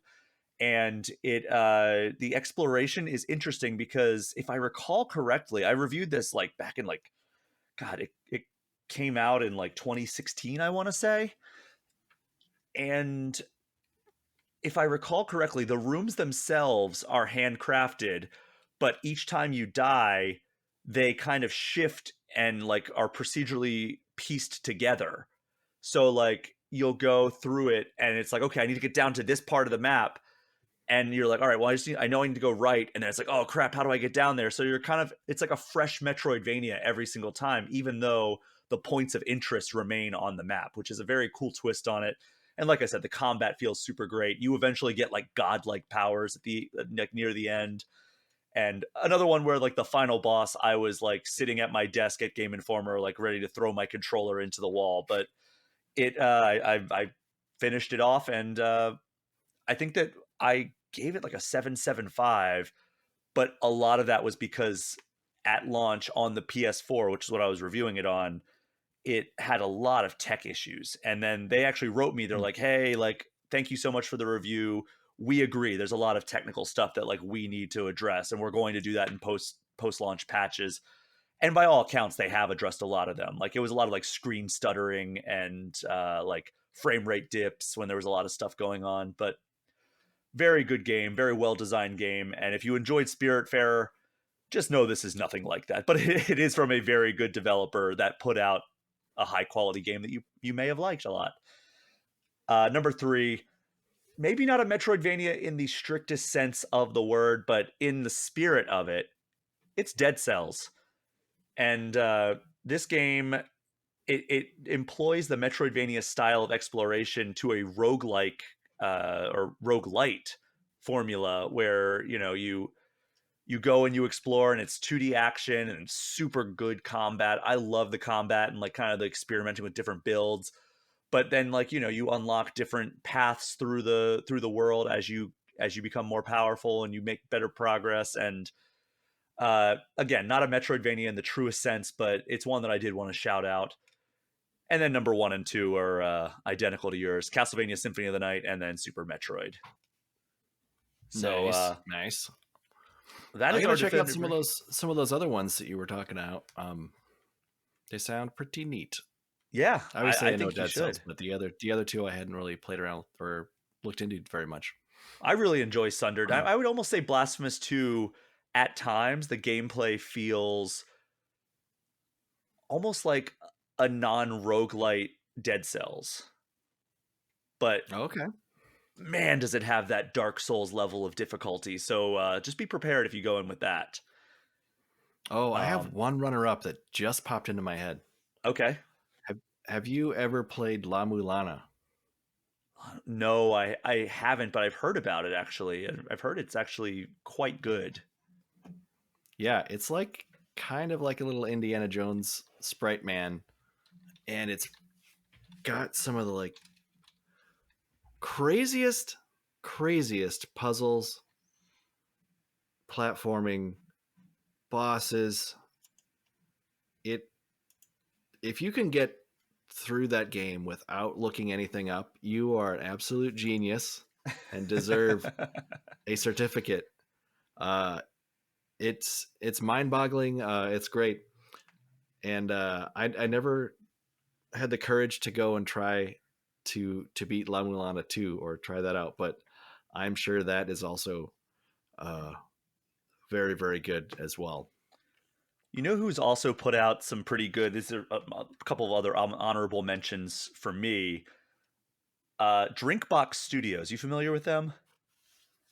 and the exploration is interesting because if I recall correctly, I reviewed this like back in like God, it came out in like 2016, I want to say. And if I recall correctly, the rooms themselves are handcrafted, but each time you die, they kind of shift and like are procedurally pieced together. So like you'll go through it and it's like, okay, I need to get down to this part of the map, and you're like, all right, well, I know I need to go right, and then it's like, oh crap, how do I get down there? So you're kind of, it's like a fresh Metroidvania every single time, even though the points of interest remain on the map, which is a very cool twist on it. And like I said, the combat feels super great. You eventually get like godlike powers at the like near the end. And another one where like the final boss, I was like sitting at my desk at Game Informer, like ready to throw my controller into the wall, but I finished it off, and I think that I gave it like a 7.75, but a lot of that was because at launch on the PS4, which is what I was reviewing it on, it had a lot of tech issues. And then they actually wrote me, they're Mm. like, "Hey, like thank you so much for the review. We agree there's a lot of technical stuff that like we need to address, and we're going to do that in post launch patches." And by all accounts, they have addressed a lot of them. Like it was a lot of like screen stuttering and like frame rate dips when there was a lot of stuff going on, but very good game, very well designed game. And if you enjoyed Spiritfarer, just know this is nothing like that. But it is from a very good developer that put out a high quality game that you may have liked a lot. Number 3, maybe not a Metroidvania in the strictest sense of the word, but in the spirit of it, it's Dead Cells. And this game, it employs the Metroidvania style of exploration to a roguelike or roguelite formula where you go and you explore, and it's 2D action and super good combat. I love the combat and like kind of the experimenting with different builds. But then like, you unlock different paths through the world as you become more powerful and you make better progress. And again, not a Metroidvania in the truest sense, but it's one that I did want to shout out. And then number 1 and 2 are identical to yours: Castlevania Symphony of the Night and then Super Metroid. So Nice, nice. that I is gotta our check out definitive. some of those other ones that you were talking about. They sound pretty neat. Yeah, Obviously, I I know think you Dead Cells, should. but the other two I hadn't really played around or looked into very much. I really enjoy Sundered. I would almost say Blasphemous 2, at times, the gameplay feels almost like a non roguelite Dead Cells. But Okay. man, does it have that Dark Souls level of difficulty. So just be prepared if you go in with that. Oh, I have Um, one runner up that just popped into my head. okay. Have you ever played La Mulana? No, I haven't, but I've heard about it actually. And I've heard it's actually quite good. Yeah, it's like kind of like a little Indiana Jones sprite man, and it's got some of the like craziest, craziest puzzles, platforming, bosses. It if you can get through that game without looking anything up, you are an absolute genius and deserve a certificate. Uh, it's mind boggling. It's great, and I never had the courage to go and try to beat La Mulana 2 or try that out, but I'm sure that is also uh, very, very good as well. You know who's also put out some pretty good? These are a couple of other honorable mentions for me. Drinkbox Studios. You familiar with them?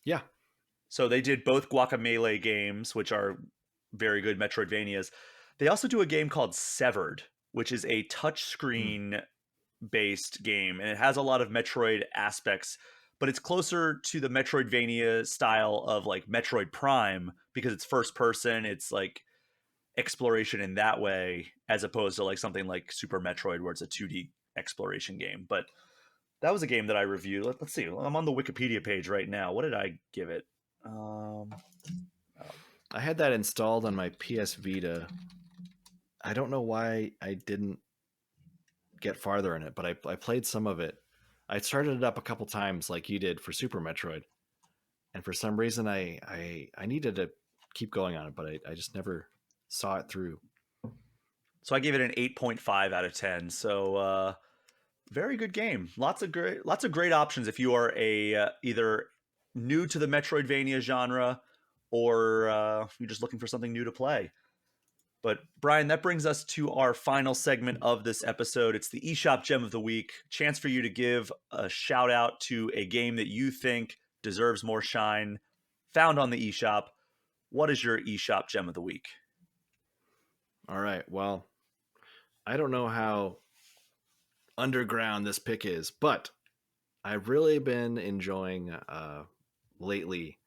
Yeah. So they did both Guacamelee games, which are very good Metroidvanias. They also do a game called Severed, which is a Hmm. touchscreen based game, and it has a lot of Metroid aspects, but it's closer to the Metroidvania style of like Metroid Prime because it's first person. It's like exploration in that way, as opposed to like something like Super Metroid, where it's a 2D exploration game. But that was a game that I reviewed. Let's see. I'm on the Wikipedia page right now. What did I give it? Um, oh, I had that installed on my PS Vita. I don't know why I didn't get farther in it, but I played some of it. I started it up a couple times like you did for Super Metroid, and for some reason I needed to keep going on it, but I just never saw it through. so I gave it an 8.5 out of 10. So very good game. Lots of great options if you are a either new to the Metroidvania genre or you're just looking for something new to play. But Bryan, that brings us to our final segment of this episode. It's the eShop Gem of the Week. Chance for you to give a shout out to a game that you think deserves more shine found on the eShop. What is your eShop Gem of the Week? All right. Well, I don't know how underground this pick is, but I've really been enjoying lately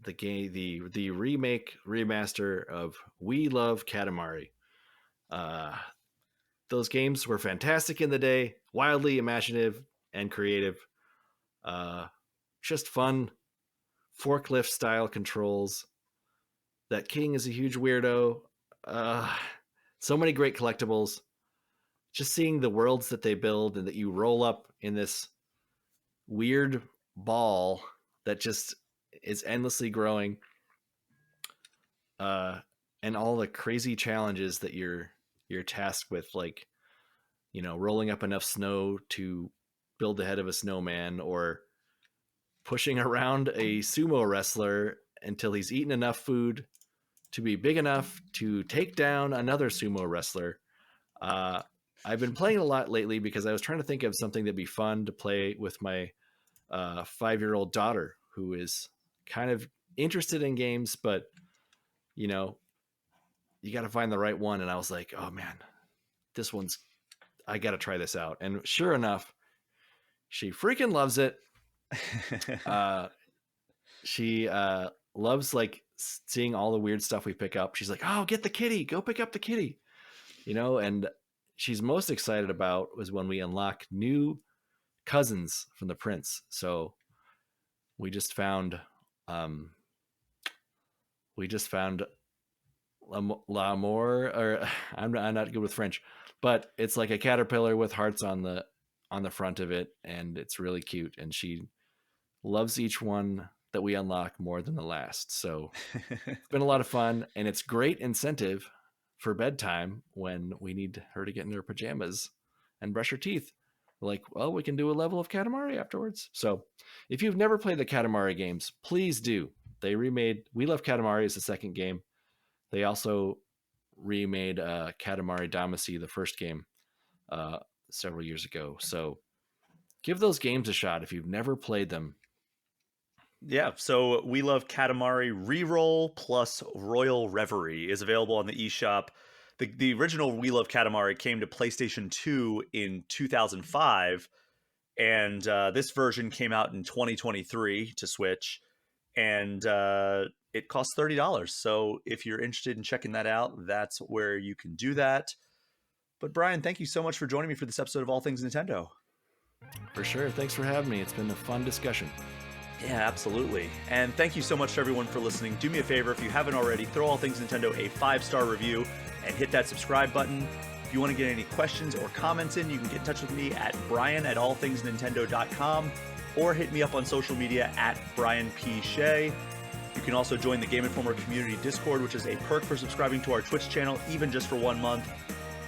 the remake remaster of We Love Katamari. Uh, those games were fantastic in the day, wildly imaginative and creative. Uh, just fun forklift style controls. That king is a huge weirdo. Uh, so many great collectibles. Just seeing the worlds that they build and that you roll up in this weird ball that just is endlessly growing, uh, and all the crazy challenges that you're tasked with, like rolling up enough snow to build the head of a snowman, or pushing around a sumo wrestler until he's eaten enough food to be big enough to take down another sumo wrestler. Uh, I've been playing a lot lately because I was trying to think of something that'd be fun to play with my 5-year-old daughter, who is kind of interested in games, but you know, you got to find the right one. And I was like, oh man, this one's, I got to try this out. And sure enough, she freaking loves it. Uh, she loves like seeing all the weird stuff we pick up. She's like, oh, get the kitty, go pick up the kitty, and she's most excited about was when we unlock new cousins from the prince. So we just found, um, we just found l'amour, or I'm not good with French, but it's like a caterpillar with hearts on the front of it, and it's really cute. And she loves each one that we unlock more than the last. So it's been a lot of fun, and it's great incentive for bedtime when we need her to get in her pajamas and brush her teeth. Like, well, we can do a level of Katamari afterwards. So if you've never played the Katamari games, please do. They remade We Love Katamari as the second game. They also remade Katamari Damacy, the first game, uh, several years ago. So give those games a shot if you've never played them. Yeah, so We Love Katamari Reroll plus Royal Reverie is available on the eShop. The original We Love Katamari came to PlayStation 2 in 2005, and this version came out in 2023 to Switch, and it costs $30. So if you're interested in checking that out, that's where you can do that. But Bryan, thank you so much for joining me for this episode of All Things Nintendo. For sure. Thanks for having me. It's been a fun discussion. Yeah, absolutely. And thank you so much to everyone for listening. Do me a favor, if you haven't already, throw All Things Nintendo a 5-star review and hit that subscribe button. If you want to get any questions or comments in, you can get in touch with me at brian@allthingsnintendo.com or hit me up on social media at Bryan P. Shea. You can also join the Game Informer Community Discord, which is a perk for subscribing to our Twitch channel, even just for 1 month.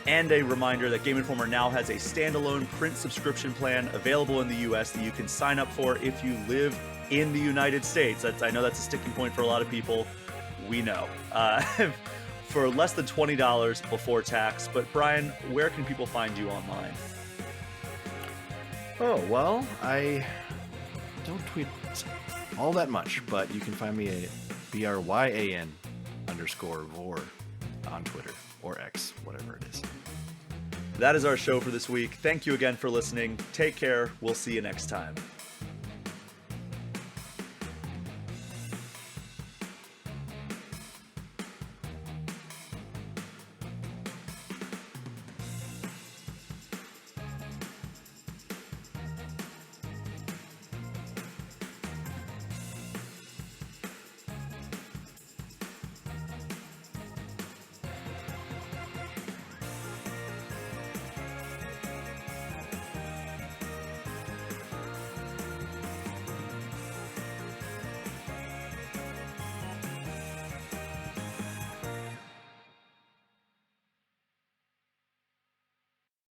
And a reminder that Game Informer now has a standalone print subscription plan available in the US that you can sign up for if you live in the United States. I know that's a sticking point for a lot of people. We know. For less than $20 before tax. But Bryan, where can people find you online? Oh, well, I don't tweet all that much, but you can find me at BRYAN_Vore on Twitter or X, whatever it is. That is our show for this week. Thank you again for listening. Take care. We'll see you next time.